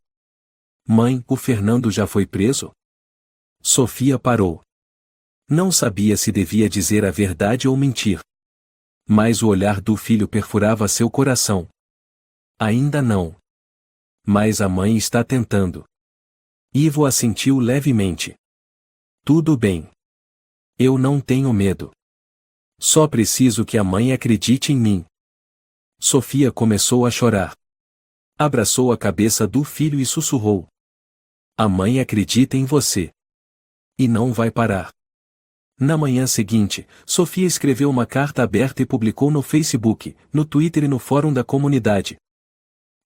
Mãe, o Fernando já foi preso? Sofia parou. Não sabia se devia dizer a verdade ou mentir. Mas o olhar do filho perfurava seu coração. Ainda não. Mas a mãe está tentando. Ivo assentiu levemente. Tudo bem. Eu não tenho medo. Só preciso que a mãe acredite em mim. Sofia começou a chorar. Abraçou a cabeça do filho e sussurrou. A mãe acredita em você. E não vai parar. Na manhã seguinte, Sofia escreveu uma carta aberta e publicou no Facebook, no Twitter e no fórum da comunidade.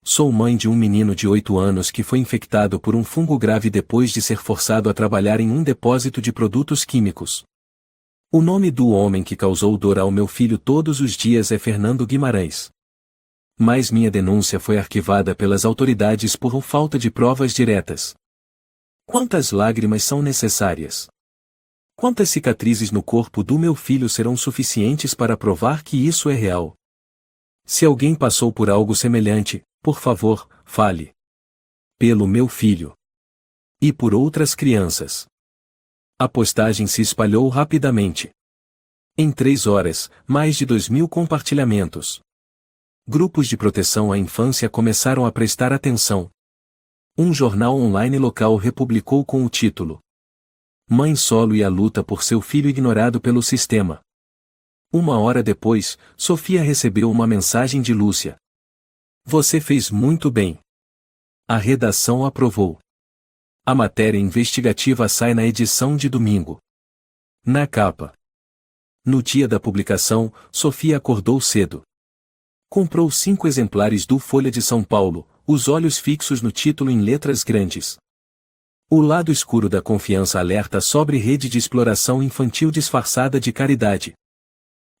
Sou mãe de um menino de 8 anos que foi infectado por um fungo grave depois de ser forçado a trabalhar em um depósito de produtos químicos. O nome do homem que causou dor ao meu filho todos os dias é Fernando Guimarães. Mas minha denúncia foi arquivada pelas autoridades por falta de provas diretas. Quantas lágrimas são necessárias? Quantas cicatrizes no corpo do meu filho serão suficientes para provar que isso é real? Se alguém passou por algo semelhante, por favor, fale. Pelo meu filho. E por outras crianças. A postagem se espalhou rapidamente. Em 3 horas, mais de 2.000 compartilhamentos. Grupos de proteção à infância começaram a prestar atenção. Um jornal online local republicou com o título: Mãe solo e a luta por seu filho ignorado pelo sistema. 1 hora depois, Sofia recebeu uma mensagem de Lúcia. Você fez muito bem. A redação aprovou. A matéria investigativa sai na edição de domingo. Na capa. No dia da publicação, Sofia acordou cedo. Comprou 5 exemplares do Folha de São Paulo, os olhos fixos no título em letras grandes. O lado escuro da confiança alerta sobre rede de exploração infantil disfarçada de caridade.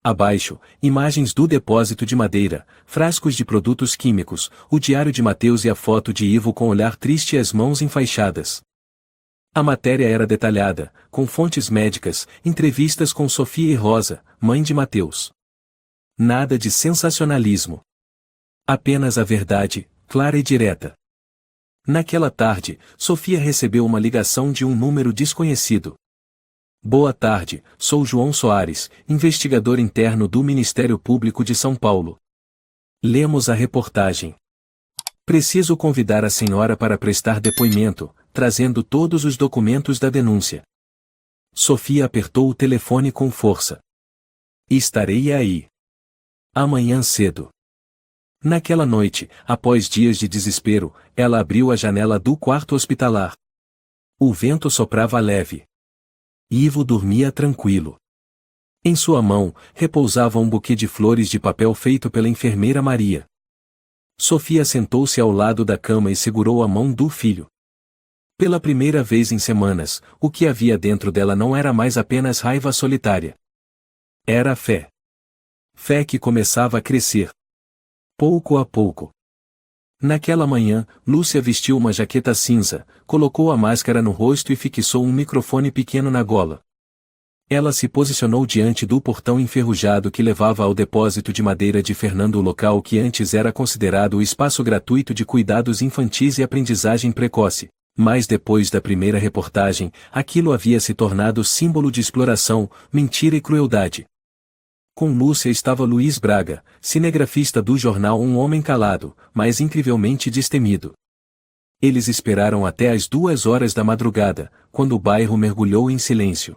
Abaixo, imagens do depósito de madeira, frascos de produtos químicos, o diário de Mateus e a foto de Ivo com olhar triste e as mãos enfaixadas. A matéria era detalhada, com fontes médicas, entrevistas com Sofia e Rosa, mãe de Mateus. Nada de sensacionalismo. Apenas a verdade, clara e direta. Naquela tarde, Sofia recebeu uma ligação de um número desconhecido. Boa tarde, sou João Soares, investigador interno do Ministério Público de São Paulo. Lemos a reportagem. Preciso convidar a senhora para prestar depoimento, trazendo todos os documentos da denúncia. Sofia apertou o telefone com força. Estarei aí. Amanhã cedo. Naquela noite, após dias de desespero, ela abriu a janela do quarto hospitalar. O vento soprava leve. Ivo dormia tranquilo. Em sua mão, repousava um buquê de flores de papel feito pela enfermeira Maria. Sofia sentou-se ao lado da cama e segurou a mão do filho. Pela primeira vez em semanas, o que havia dentro dela não era mais apenas raiva solitária. Era a fé. Fé que começava a crescer. Pouco a pouco. Naquela manhã, Lúcia vestiu uma jaqueta cinza, colocou a máscara no rosto e fixou um microfone pequeno na gola. Ela se posicionou diante do portão enferrujado que levava ao depósito de madeira de Fernando, o local que antes era considerado o espaço gratuito de cuidados infantis e aprendizagem precoce. Mas depois da primeira reportagem, aquilo havia se tornado símbolo de exploração, mentira e crueldade. Com Lúcia estava Luiz Braga, cinegrafista do jornal Um Homem Calado, mas incrivelmente destemido. Eles esperaram até às 2 horas da madrugada, quando o bairro mergulhou em silêncio.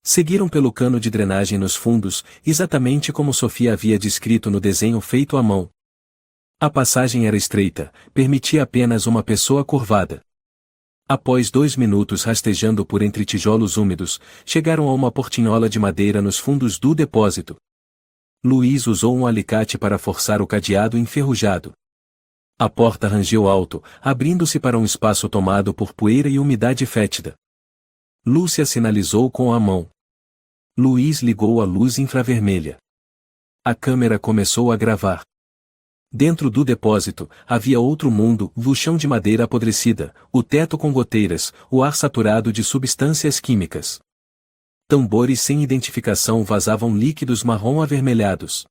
Seguiram pelo cano de drenagem nos fundos, exatamente como Sofia havia descrito no desenho feito à mão. A passagem era estreita, permitia apenas uma pessoa curvada. Após 2 minutos rastejando por entre tijolos úmidos, chegaram a uma portinhola de madeira nos fundos do depósito. Luiz usou um alicate para forçar o cadeado enferrujado. A porta rangeu alto, abrindo-se para um espaço tomado por poeira e umidade fétida. Lúcia sinalizou com a mão. Luiz ligou a luz infravermelha. A câmera começou a gravar. Dentro do depósito, havia outro mundo, o chão de madeira apodrecida, o teto com goteiras, o ar saturado de substâncias químicas. Tambores sem identificação vazavam líquidos marrom avermelhados.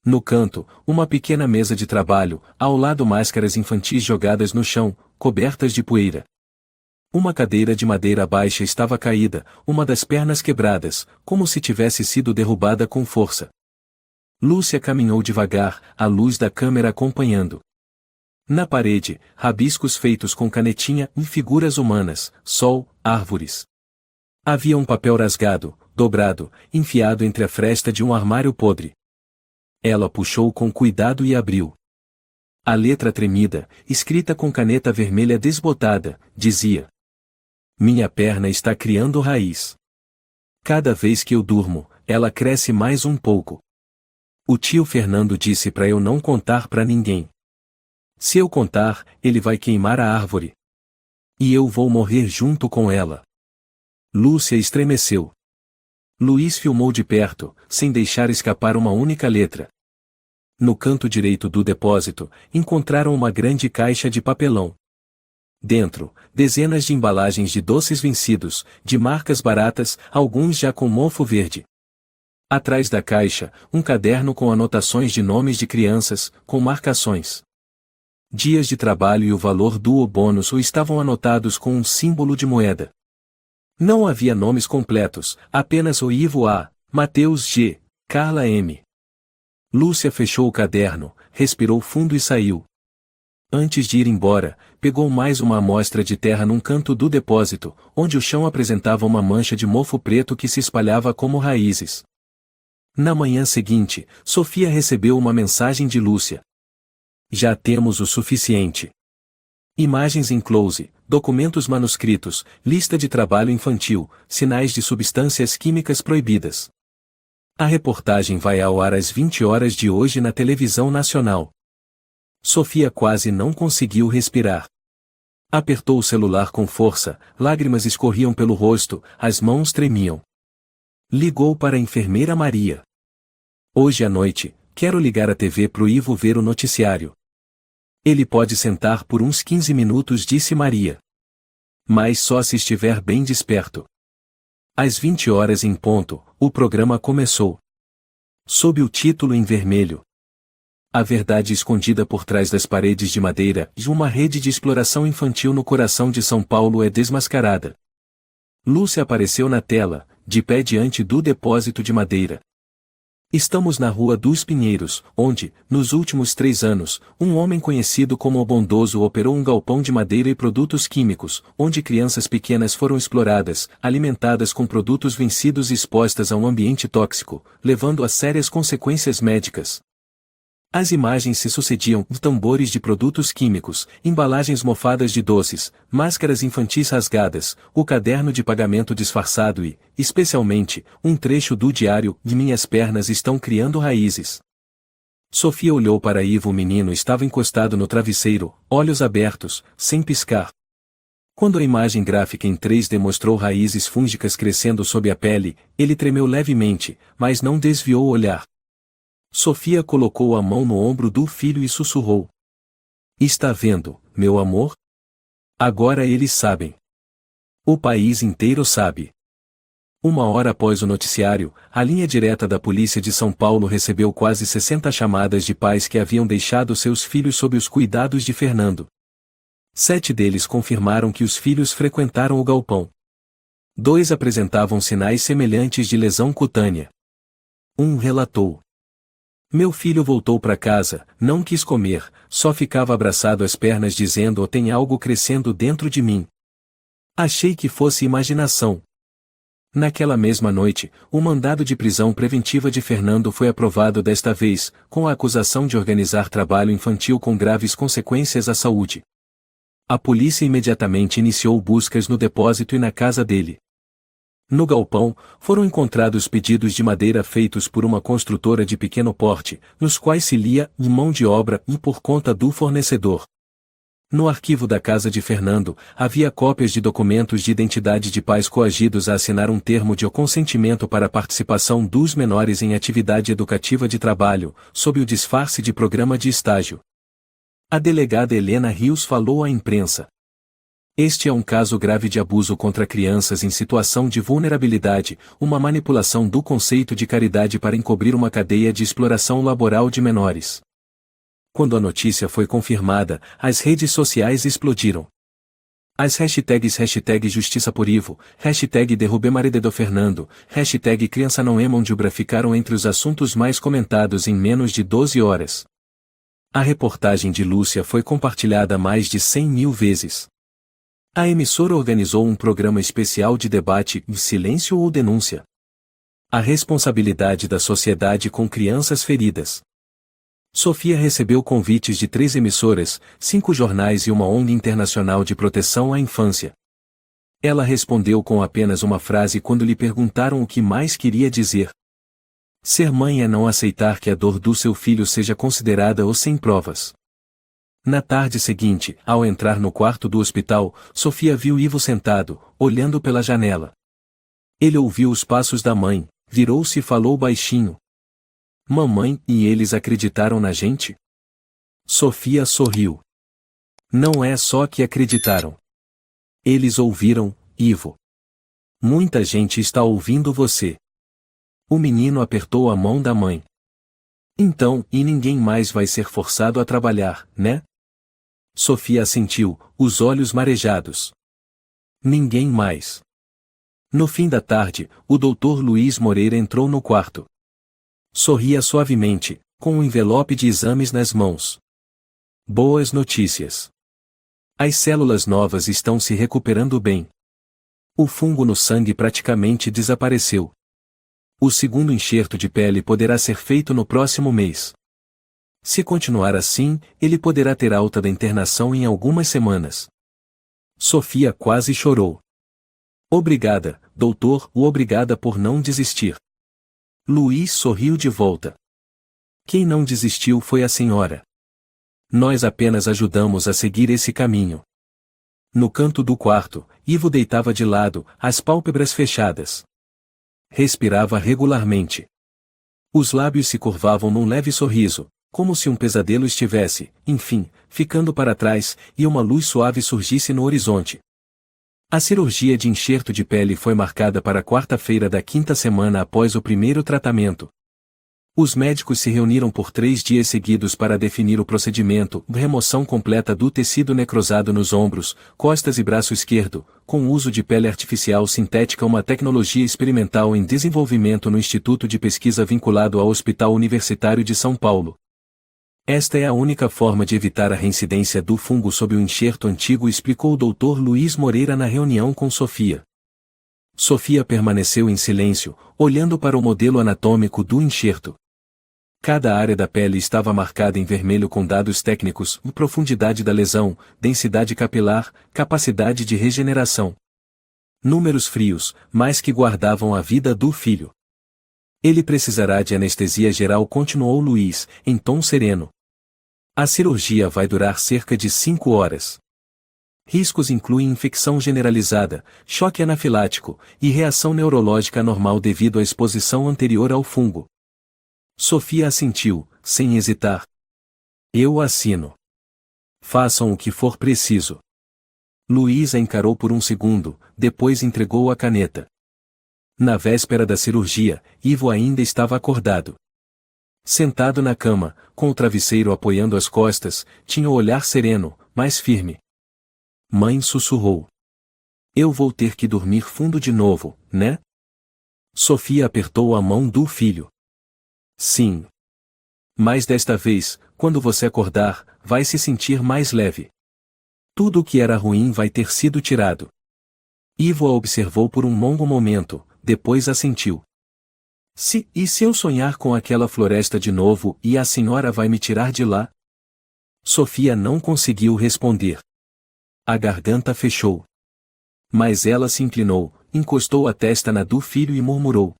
No canto, uma pequena mesa de trabalho, ao lado máscaras infantis jogadas no chão, cobertas de poeira. Uma cadeira de madeira baixa estava caída, uma das pernas quebradas, como se tivesse sido derrubada com força. Lúcia caminhou devagar, a luz da câmera acompanhando. Na parede, rabiscos feitos com canetinha e figuras humanas, sol, árvores. Havia um papel rasgado, dobrado, enfiado entre a fresta de um armário podre. Ela puxou com cuidado e abriu. A letra tremida, escrita com caneta vermelha desbotada, dizia: Minha perna está criando raiz. Cada vez que eu durmo, ela cresce mais um pouco. O tio Fernando disse para eu não contar para ninguém. Se eu contar, ele vai queimar a árvore. E eu vou morrer junto com ela. Lúcia estremeceu. Luiz filmou de perto, sem deixar escapar uma única letra. No canto direito do depósito, encontraram uma grande caixa de papelão. Dentro, dezenas de embalagens de doces vencidos, de marcas baratas, alguns já com mofo verde. Atrás da caixa, um caderno com anotações de nomes de crianças, com marcações. Dias de trabalho e o valor do bônus estavam anotados com um símbolo de moeda. Não havia nomes completos, apenas o Ivo A, Mateus G, Carla M. Lúcia fechou o caderno, respirou fundo e saiu. Antes de ir embora, pegou mais uma amostra de terra num canto do depósito, onde o chão apresentava uma mancha de mofo preto que se espalhava como raízes. Na manhã seguinte, Sofia recebeu uma mensagem de Lúcia. Já temos o suficiente. Imagens em close, documentos manuscritos, lista de trabalho infantil, sinais de substâncias químicas proibidas. A reportagem vai ao ar às 20 horas de hoje na televisão nacional. Sofia quase não conseguiu respirar. Apertou o celular com força, lágrimas escorriam pelo rosto, as mãos tremiam. Ligou para a enfermeira Maria. Hoje à noite, quero ligar a TV pro Ivo ver o noticiário. Ele pode sentar por uns 15 minutos, disse Maria. Mas só se estiver bem desperto. Às 20 horas em ponto, o programa começou. Sob o título em vermelho. A verdade escondida por trás das paredes de madeira de uma rede de exploração infantil no coração de São Paulo é desmascarada. Lúcia apareceu na tela, de pé diante do depósito de madeira. Estamos na Rua dos Pinheiros, onde, nos últimos 3 anos, um homem conhecido como o Bondoso operou um galpão de madeira e produtos químicos, onde crianças pequenas foram exploradas, alimentadas com produtos vencidos e expostas a um ambiente tóxico, levando a sérias consequências médicas. As imagens se sucediam, tambores de produtos químicos, embalagens mofadas de doces, máscaras infantis rasgadas, o caderno de pagamento disfarçado e, especialmente, um trecho do diário de Minhas pernas estão criando raízes. Sofia olhou para Ivo. O menino estava encostado no travesseiro, olhos abertos, sem piscar. Quando a imagem gráfica em 3D mostrou raízes fúngicas crescendo sob a pele, ele tremeu levemente, mas não desviou o olhar. Sofia colocou a mão no ombro do filho e sussurrou. Está vendo, meu amor? Agora eles sabem. O país inteiro sabe. 1 hora após o noticiário, a linha direta da Polícia de São Paulo recebeu quase 60 chamadas de pais que haviam deixado seus filhos sob os cuidados de Fernando. 7 deles confirmaram que os filhos frequentaram o galpão. 2 apresentavam sinais semelhantes de lesão cutânea. Um relatou. Meu filho voltou para casa, não quis comer, só ficava abraçado às pernas dizendo: tem algo crescendo dentro de mim. Achei que fosse imaginação. Naquela mesma noite, o mandado de prisão preventiva de Fernando foi aprovado, desta vez, com a acusação de organizar trabalho infantil com graves consequências à saúde. A polícia imediatamente iniciou buscas no depósito e na casa dele. No galpão, foram encontrados pedidos de madeira feitos por uma construtora de pequeno porte, nos quais se lia mão de obra e por conta do fornecedor. No arquivo da casa de Fernando, havia cópias de documentos de identidade de pais coagidos a assinar um termo de consentimento para a participação dos menores em atividade educativa de trabalho, sob o disfarce de programa de estágio. A delegada Helena Rios falou à imprensa. Este é um caso grave de abuso contra crianças em situação de vulnerabilidade, uma manipulação do conceito de caridade para encobrir uma cadeia de exploração laboral de menores. Quando a notícia foi confirmada, as redes sociais explodiram. As hashtags Justiça por Ivo, #DerrubeMarededoFernando, #Criança Não é Mão de Obra ficaram entre os assuntos mais comentados em menos de 12 horas. A reportagem de Lúcia foi compartilhada mais de 100.000 vezes. A emissora organizou um programa especial de debate, Silêncio ou Denúncia? A responsabilidade da sociedade com crianças feridas. Sofia recebeu convites de 3 emissoras, 5 jornais e uma ONG internacional de proteção à infância. Ela respondeu com apenas uma frase quando lhe perguntaram o que mais queria dizer. Ser mãe é não aceitar que a dor do seu filho seja considerada ou sem provas. Na tarde seguinte, ao entrar no quarto do hospital, Sofia viu Ivo sentado, olhando pela janela. Ele ouviu os passos da mãe, virou-se e falou baixinho. Mamãe, e eles acreditaram na gente? Sofia sorriu. Não é só que acreditaram. Eles ouviram, Ivo. Muita gente está ouvindo você. O menino apertou a mão da mãe. Então, e ninguém mais vai ser forçado a trabalhar, né? Sofia assentiu, os olhos marejados. Ninguém mais. No fim da tarde, o doutor Luiz Moreira entrou no quarto. Sorria suavemente, com um envelope de exames nas mãos. Boas notícias. As células novas estão se recuperando bem. O fungo no sangue praticamente desapareceu. O segundo enxerto de pele poderá ser feito no próximo mês. Se continuar assim, ele poderá ter alta da internação em algumas semanas. Sofia quase chorou. Obrigada, doutor, obrigada por não desistir. Luiz sorriu de volta. Quem não desistiu foi a senhora. Nós apenas ajudamos a seguir esse caminho. No canto do quarto, Ivo deitava de lado, as pálpebras fechadas. Respirava regularmente. Os lábios se curvavam num leve sorriso, como se um pesadelo estivesse, enfim, ficando para trás, e uma luz suave surgisse no horizonte. A cirurgia de enxerto de pele foi marcada para quarta-feira da quinta semana após o primeiro tratamento. Os médicos se reuniram por 3 dias seguidos para definir o procedimento, remoção completa do tecido necrosado nos ombros, costas e braço esquerdo, com uso de pele artificial sintética, uma tecnologia experimental em desenvolvimento no Instituto de Pesquisa vinculado ao Hospital Universitário de São Paulo. Esta é a única forma de evitar a reincidência do fungo sob o enxerto antigo, explicou o Dr. Luiz Moreira na reunião com Sofia. Sofia permaneceu em silêncio, olhando para o modelo anatômico do enxerto. Cada área da pele estava marcada em vermelho com dados técnicos, profundidade da lesão, densidade capilar, capacidade de regeneração. Números frios, mas que guardavam a vida do filho. Ele precisará de anestesia geral, continuou Luiz, em tom sereno. A cirurgia vai durar cerca de 5 horas. Riscos incluem infecção generalizada, choque anafilático, e reação neurológica anormal devido à exposição anterior ao fungo. Sofia assentiu, sem hesitar. Eu assino. Façam o que for preciso. Luiz a encarou por um segundo, depois entregou a caneta. Na véspera da cirurgia, Ivo ainda estava acordado. Sentado na cama, com o travesseiro apoiando as costas, tinha o olhar sereno, mas firme. Mãe sussurrou. Eu vou ter que dormir fundo de novo, né? Sofia apertou a mão do filho. Sim. Mas desta vez, quando você acordar, vai se sentir mais leve. Tudo o que era ruim vai ter sido tirado. Ivo a observou por um longo momento, depois assentiu. E se eu sonhar com aquela floresta de novo e a senhora vai me tirar de lá? Sofia não conseguiu responder. A garganta fechou. Mas ela se inclinou, encostou a testa na do filho e murmurou.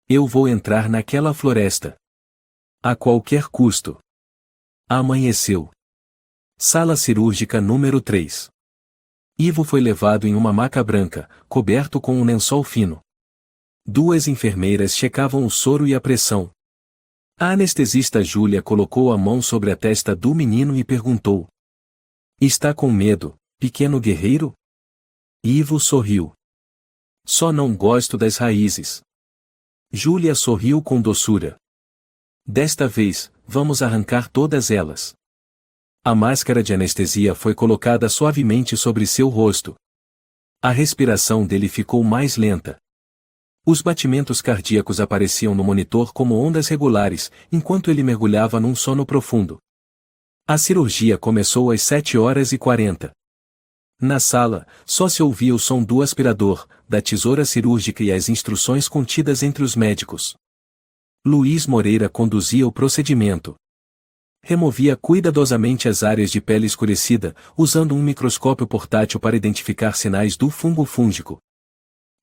Eu vou entrar naquela floresta. A qualquer custo. Amanheceu. Sala cirúrgica número 3. Ivo foi levado em uma maca branca, coberto com um lençol fino. 2 enfermeiras checavam o soro e a pressão. A anestesista Júlia colocou a mão sobre a testa do menino e perguntou. Está com medo, pequeno guerreiro? Ivo sorriu. Só não gosto das raízes. Júlia sorriu com doçura. Desta vez, vamos arrancar todas elas. A máscara de anestesia foi colocada suavemente sobre seu rosto. A respiração dele ficou mais lenta. Os batimentos cardíacos apareciam no monitor como ondas regulares, enquanto ele mergulhava num sono profundo. A cirurgia começou às 7h40. Na sala, só se ouvia o som do aspirador, da tesoura cirúrgica e as instruções contidas entre os médicos. Luiz Moreira conduzia o procedimento. Removia cuidadosamente as áreas de pele escurecida, usando um microscópio portátil para identificar sinais do fungo fúngico.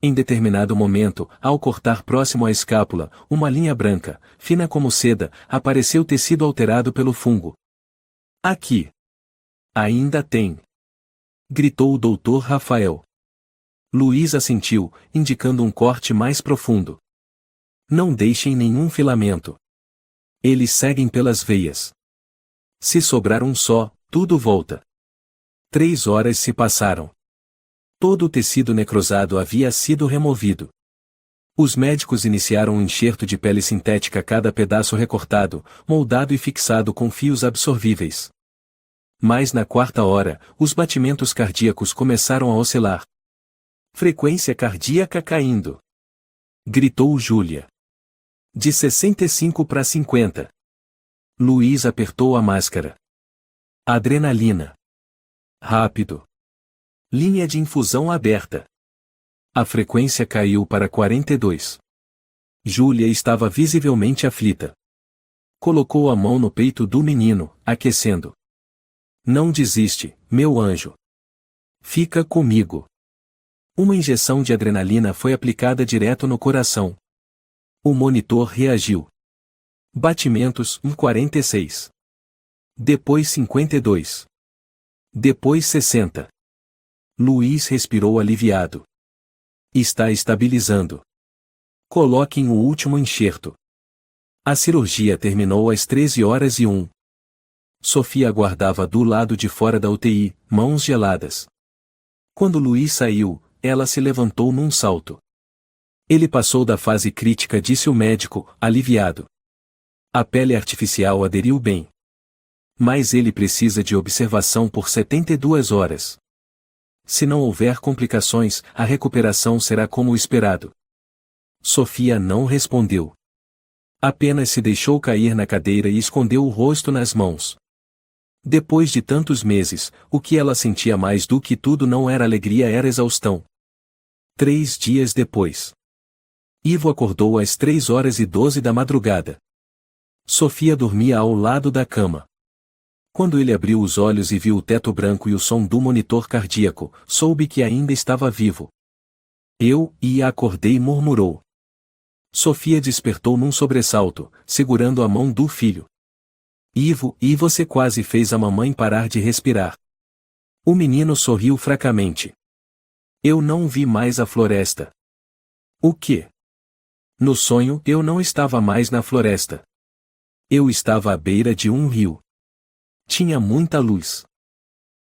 Em determinado momento, ao cortar próximo à escápula, uma linha branca, fina como seda, apareceu tecido alterado pelo fungo. Aqui. Ainda tem. Gritou o doutor Rafael. Luiz assentiu, indicando um corte mais profundo. Não deixem nenhum filamento. Eles seguem pelas veias. Se sobrar um só, tudo volta. 3 horas se passaram. Todo o tecido necrosado havia sido removido. Os médicos iniciaram um enxerto de pele sintética a cada pedaço recortado, moldado e fixado com fios absorvíveis. Mas na 4ª hora, os batimentos cardíacos começaram a oscilar. Frequência cardíaca caindo. Gritou Júlia. De 65 para 50. Luiz apertou a máscara. Adrenalina. Rápido. Linha de infusão aberta. A frequência caiu para 42. Júlia estava visivelmente aflita. Colocou a mão no peito do menino, aquecendo. Não desiste, meu anjo. Fica comigo. Uma injeção de adrenalina foi aplicada direto no coração. O monitor reagiu. Batimentos 46. Depois 52. Depois 60. Luiz respirou aliviado. Está estabilizando. Coloquem o último enxerto. A cirurgia terminou às 13h01. Sofia aguardava do lado de fora da UTI, mãos geladas. Quando Luiz saiu, ela se levantou num salto. Ele passou da fase crítica, disse o médico, aliviado. A pele artificial aderiu bem. Mas ele precisa de observação por 72 horas. Se não houver complicações, a recuperação será como o esperado. Sofia não respondeu. Apenas se deixou cair na cadeira e escondeu o rosto nas mãos. Depois de tantos meses, o que ela sentia mais do que tudo não era alegria, era exaustão. 3 dias depois. Ivo acordou às 3h12 da madrugada. Sofia dormia ao lado da cama. Quando ele abriu os olhos e viu o teto branco e o som do monitor cardíaco, soube que ainda estava vivo. Acordei, murmurou. Sofia despertou num sobressalto, segurando a mão do filho. Ivo, e você quase fez a mamãe parar de respirar. O menino sorriu fracamente. Eu não vi mais a floresta. O quê? No sonho, eu não estava mais na floresta. Eu estava à beira de um rio. Tinha muita luz.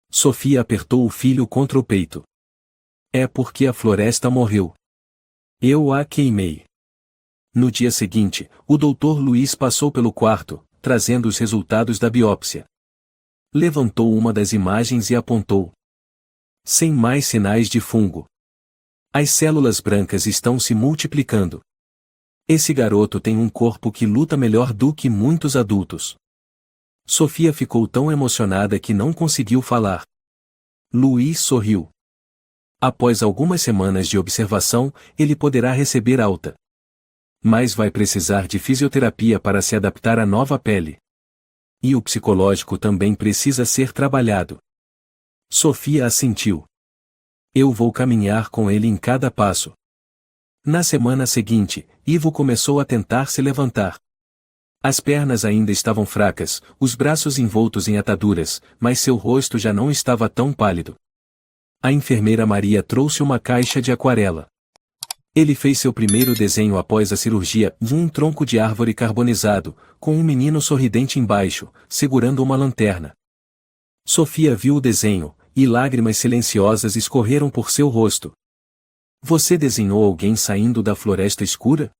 Sofia apertou o filho contra o peito. É porque a floresta morreu. Eu a queimei. No dia seguinte, o Dr. Luiz passou pelo quarto, trazendo os resultados da biópsia. Levantou uma das imagens e apontou. Sem mais sinais de fungo. As células brancas estão se multiplicando. Esse garoto tem um corpo que luta melhor do que muitos adultos. Sofia ficou tão emocionada que não conseguiu falar. Luiz sorriu. Após algumas semanas de observação, ele poderá receber alta. Mas vai precisar de fisioterapia para se adaptar à nova pele. E o psicológico também precisa ser trabalhado. Sofia assentiu. Eu vou caminhar com ele em cada passo. Na semana seguinte, Ivo começou a tentar se levantar. As pernas ainda estavam fracas, os braços envoltos em ataduras, mas seu rosto já não estava tão pálido. A enfermeira Maria trouxe uma caixa de aquarela. Ele fez seu primeiro desenho após a cirurgia, um tronco de árvore carbonizado, com um menino sorridente embaixo, segurando uma lanterna. Sofia viu o desenho, e lágrimas silenciosas escorreram por seu rosto. Você desenhou alguém saindo da floresta escura?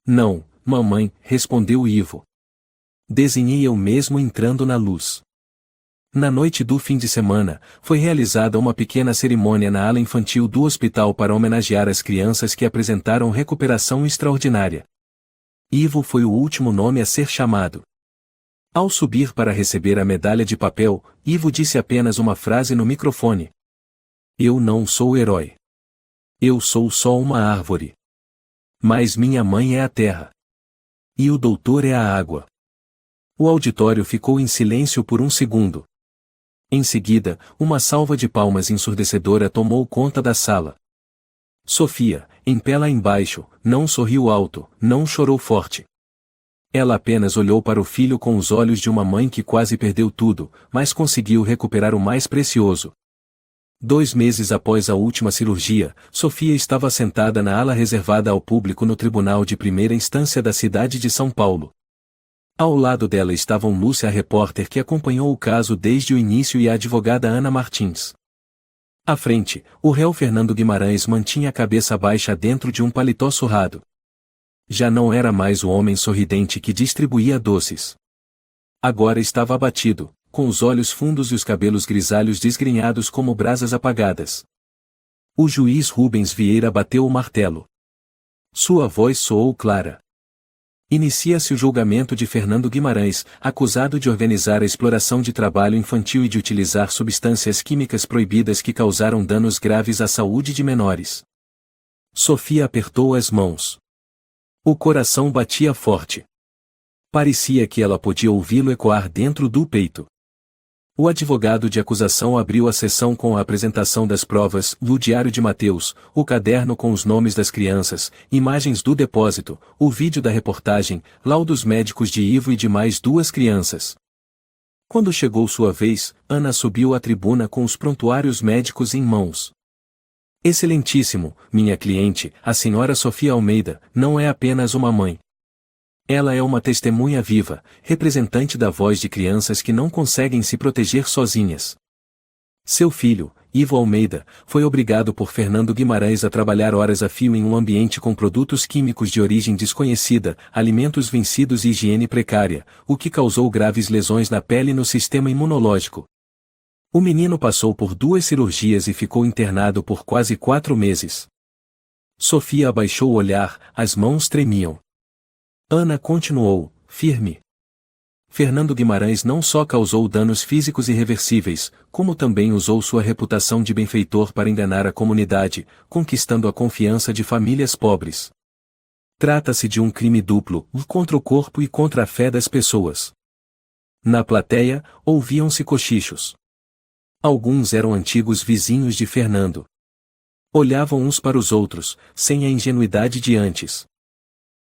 Não, mamãe, respondeu Ivo. Desenhei eu mesmo entrando na luz. Na noite do fim de semana, foi realizada uma pequena cerimônia na ala infantil do hospital para homenagear as crianças que apresentaram recuperação extraordinária. Ivo foi o último nome a ser chamado. Ao subir para receber a medalha de papel, Ivo disse apenas uma frase no microfone. Eu não sou herói. Eu sou só uma árvore. Mas minha mãe é a terra. E o doutor é a água. O auditório ficou em silêncio por um segundo. Em seguida, uma salva de palmas ensurdecedora tomou conta da sala. Sofia, em pé lá embaixo, não sorriu alto, não chorou forte. Ela apenas olhou para o filho com os olhos de uma mãe que quase perdeu tudo, mas conseguiu recuperar o mais precioso. 2 meses após a última cirurgia, Sofia estava sentada na ala reservada ao público no Tribunal de Primeira Instância da cidade de São Paulo. Ao lado dela estavam Lúcia, a repórter que acompanhou o caso desde o início, e a advogada Ana Martins. À frente, o réu Fernando Guimarães mantinha a cabeça baixa dentro de um paletó surrado. Já não era mais o homem sorridente que distribuía doces. Agora estava abatido, com os olhos fundos e os cabelos grisalhos desgrenhados como brasas apagadas. O juiz Rubens Vieira bateu o martelo. Sua voz soou clara. Inicia-se o julgamento de Fernando Guimarães, acusado de organizar a exploração de trabalho infantil e de utilizar substâncias químicas proibidas que causaram danos graves à saúde de menores. Sofia apertou as mãos. O coração batia forte. Parecia que ela podia ouvi-lo ecoar dentro do peito. O advogado de acusação abriu a sessão com a apresentação das provas, o diário de Mateus, o caderno com os nomes das crianças, imagens do depósito, o vídeo da reportagem, laudos médicos de Ivo e de mais 2 crianças. Quando chegou sua vez, Ana subiu à tribuna com os prontuários médicos em mãos. Excelentíssimo, minha cliente, a senhora Sofia Almeida, não é apenas uma mãe. Ela é uma testemunha viva, representante da voz de crianças que não conseguem se proteger sozinhas. Seu filho, Ivo Almeida, foi obrigado por Fernando Guimarães a trabalhar horas a fio em um ambiente com produtos químicos de origem desconhecida, alimentos vencidos e higiene precária, o que causou graves lesões na pele e no sistema imunológico. O menino passou por 2 cirurgias e ficou internado por quase 4 meses. Sofia abaixou o olhar, as mãos tremiam. Ana continuou, firme. Fernando Guimarães não só causou danos físicos irreversíveis, como também usou sua reputação de benfeitor para enganar a comunidade, conquistando a confiança de famílias pobres. Trata-se de um crime duplo, contra o corpo e contra a fé das pessoas. Na plateia, ouviam-se cochichos. Alguns eram antigos vizinhos de Fernando. Olhavam uns para os outros, sem a ingenuidade de antes.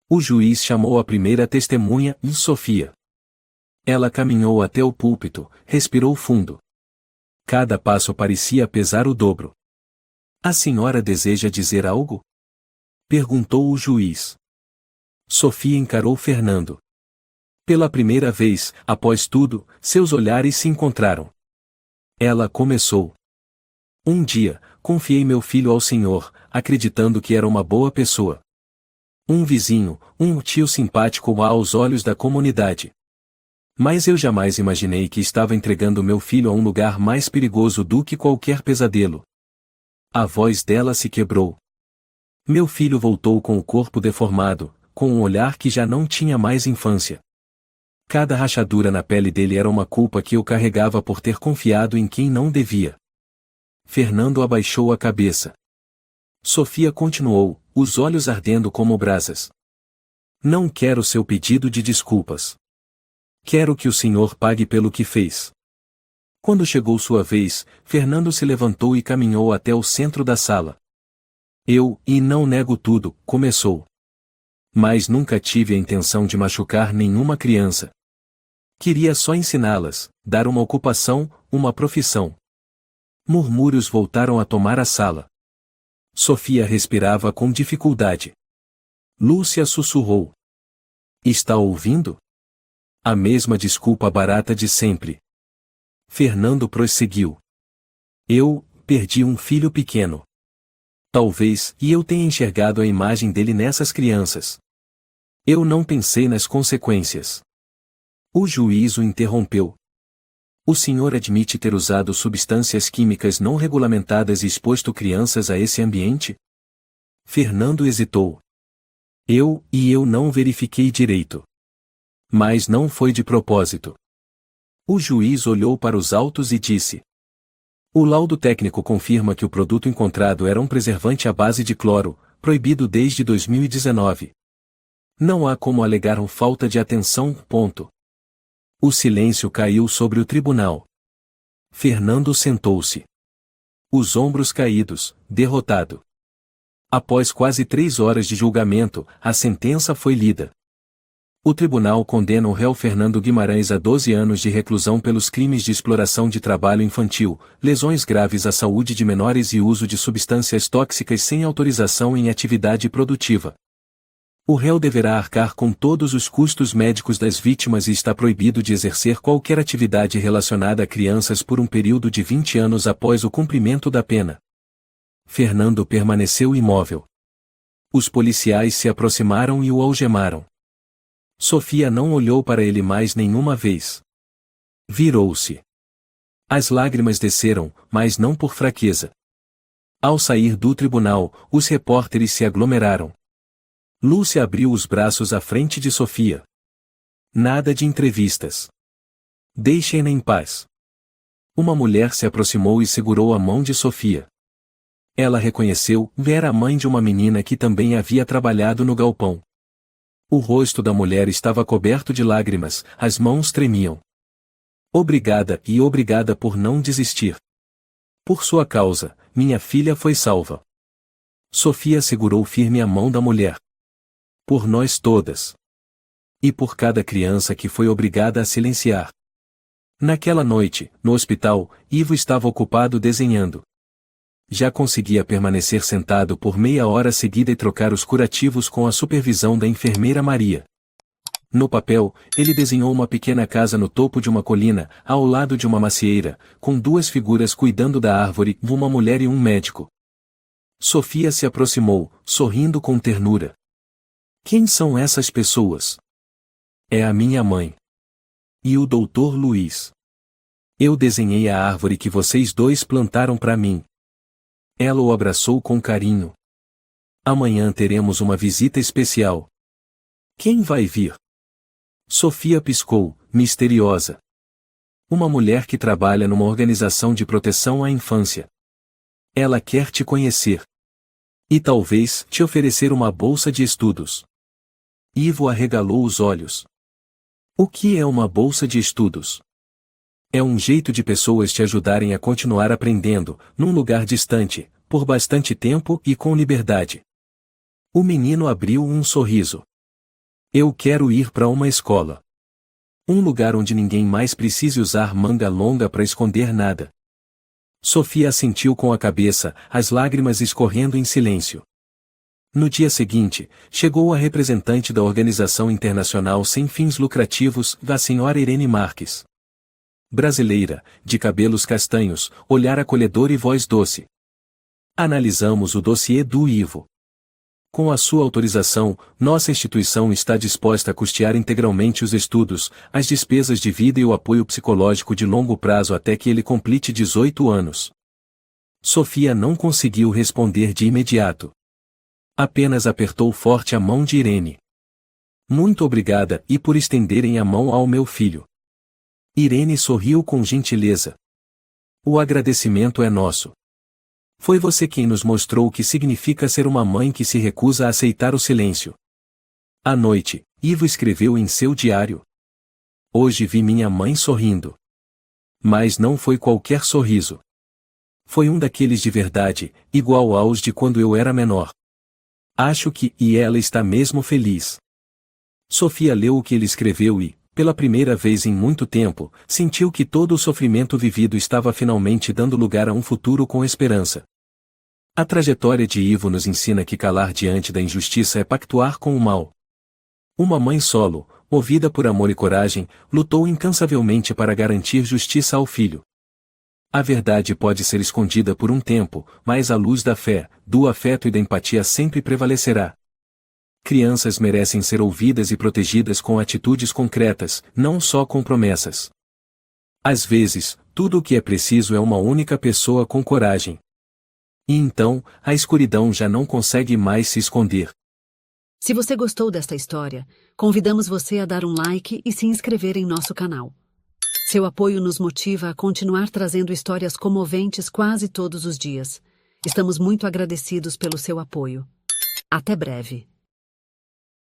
O juiz chamou a primeira testemunha, Sofia. Ela caminhou até o púlpito, respirou fundo. Cada passo parecia pesar o dobro. A senhora deseja dizer algo? Perguntou o juiz. Sofia encarou Fernando. Pela primeira vez, após tudo, seus olhares se encontraram. Ela começou. Um dia, confiei meu filho ao senhor, acreditando que era uma boa pessoa. Um vizinho, um tio simpático aos olhos da comunidade. Mas eu jamais imaginei que estava entregando meu filho a um lugar mais perigoso do que qualquer pesadelo. A voz dela se quebrou. Meu filho voltou com o corpo deformado, com um olhar que já não tinha mais infância. Cada rachadura na pele dele era uma culpa que eu carregava por ter confiado em quem não devia. Fernando abaixou a cabeça. Sofia continuou, os olhos ardendo como brasas. Não quero seu pedido de desculpas. Quero que o senhor pague pelo que fez. Quando chegou sua vez, Fernando se levantou e caminhou até o centro da sala. E não nego tudo, começou. Mas nunca tive a intenção de machucar nenhuma criança. Queria só ensiná-las, dar uma ocupação, uma profissão. Murmúrios voltaram a tomar a sala. Sofia respirava com dificuldade. Lúcia sussurrou. Está ouvindo? A mesma desculpa barata de sempre. Fernando prosseguiu. Eu perdi um filho pequeno. Talvez eu tenha enxergado a imagem dele nessas crianças. Eu não pensei nas consequências. O juiz o interrompeu. O senhor admite ter usado substâncias químicas não regulamentadas e exposto crianças a esse ambiente? Fernando hesitou. Eu não verifiquei direito. Mas não foi de propósito. O juiz olhou para os autos e disse. O laudo técnico confirma que o produto encontrado era um preservante à base de cloro, proibido desde 2019. Não há como alegar falta de atenção, ponto. O silêncio caiu sobre o tribunal. Fernando sentou-se. Os ombros caídos, derrotado. Após quase 3 horas de julgamento, a sentença foi lida. O tribunal condena o réu Fernando Guimarães a 12 anos de reclusão pelos crimes de exploração de trabalho infantil, lesões graves à saúde de menores e uso de substâncias tóxicas sem autorização em atividade produtiva. O réu deverá arcar com todos os custos médicos das vítimas e está proibido de exercer qualquer atividade relacionada a crianças por um período de 20 anos após o cumprimento da pena. Fernando permaneceu imóvel. Os policiais se aproximaram e o algemaram. Sofia não olhou para ele mais nenhuma vez. Virou-se. As lágrimas desceram, mas não por fraqueza. Ao sair do tribunal, os repórteres se aglomeraram. Lúcia abriu os braços à frente de Sofia. Nada de entrevistas. Deixem-na em paz. Uma mulher se aproximou e segurou a mão de Sofia. Ela reconheceu, era a mãe de uma menina que também havia trabalhado no galpão. O rosto da mulher estava coberto de lágrimas, as mãos tremiam. Obrigada e obrigada por não desistir. Por sua causa, minha filha foi salva. Sofia segurou firme a mão da mulher. Por nós todas. E por cada criança que foi obrigada a silenciar. Naquela noite, no hospital, Ivo estava ocupado desenhando. Já conseguia permanecer sentado por meia hora seguida e trocar os curativos com a supervisão da enfermeira Maria. No papel, ele desenhou uma pequena casa no topo de uma colina, ao lado de uma macieira, com duas figuras cuidando da árvore, uma mulher e um médico. Sofia se aproximou, sorrindo com ternura. Quem são essas pessoas? É a minha mãe. E o doutor Luiz. Eu desenhei a árvore que vocês dois plantaram para mim. Ela o abraçou com carinho. Amanhã teremos uma visita especial. Quem vai vir? Sofia piscou, misteriosa. Uma mulher que trabalha numa organização de proteção à infância. Ela quer te conhecer. E talvez te oferecer uma bolsa de estudos. Ivo arregalou os olhos. O que é uma bolsa de estudos? É um jeito de pessoas te ajudarem a continuar aprendendo, num lugar distante, por bastante tempo e com liberdade. O menino abriu um sorriso. Eu quero ir para uma escola. Um lugar onde ninguém mais precise usar manga longa para esconder nada. Sofia assentiu com a cabeça, as lágrimas escorrendo em silêncio. No dia seguinte, chegou a representante da organização internacional sem fins lucrativos, a senhora Irene Marques. Brasileira, de cabelos castanhos, olhar acolhedor e voz doce. Analisamos o dossiê do Ivo. Com a sua autorização, nossa instituição está disposta a custear integralmente os estudos, as despesas de vida e o apoio psicológico de longo prazo até que ele complete 18 anos. Sofia não conseguiu responder de imediato. Apenas apertou forte a mão de Irene. Muito obrigada e por estenderem a mão ao meu filho. Irene sorriu com gentileza. O agradecimento é nosso. Foi você quem nos mostrou o que significa ser uma mãe que se recusa a aceitar o silêncio. À noite, Ivo escreveu em seu diário. Hoje vi minha mãe sorrindo. Mas não foi qualquer sorriso. Foi um daqueles de verdade, igual aos de quando eu era menor. Acho que, e ela está mesmo feliz. Sofia leu o que ele escreveu e, pela primeira vez em muito tempo, sentiu que todo o sofrimento vivido estava finalmente dando lugar a um futuro com esperança. A trajetória de Ivo nos ensina que calar diante da injustiça é pactuar com o mal. Uma mãe solo, movida por amor e coragem, lutou incansavelmente para garantir justiça ao filho. A verdade pode ser escondida por um tempo, mas a luz da fé, do afeto e da empatia sempre prevalecerá. Crianças merecem ser ouvidas e protegidas com atitudes concretas, não só com promessas. Às vezes, tudo o que é preciso é uma única pessoa com coragem. E então, a escuridão já não consegue mais se esconder. Se você gostou desta história, convidamos você a dar um like e se inscrever em nosso canal. Seu apoio nos motiva a continuar trazendo histórias comoventes quase todos os dias. Estamos muito agradecidos pelo seu apoio. Até breve.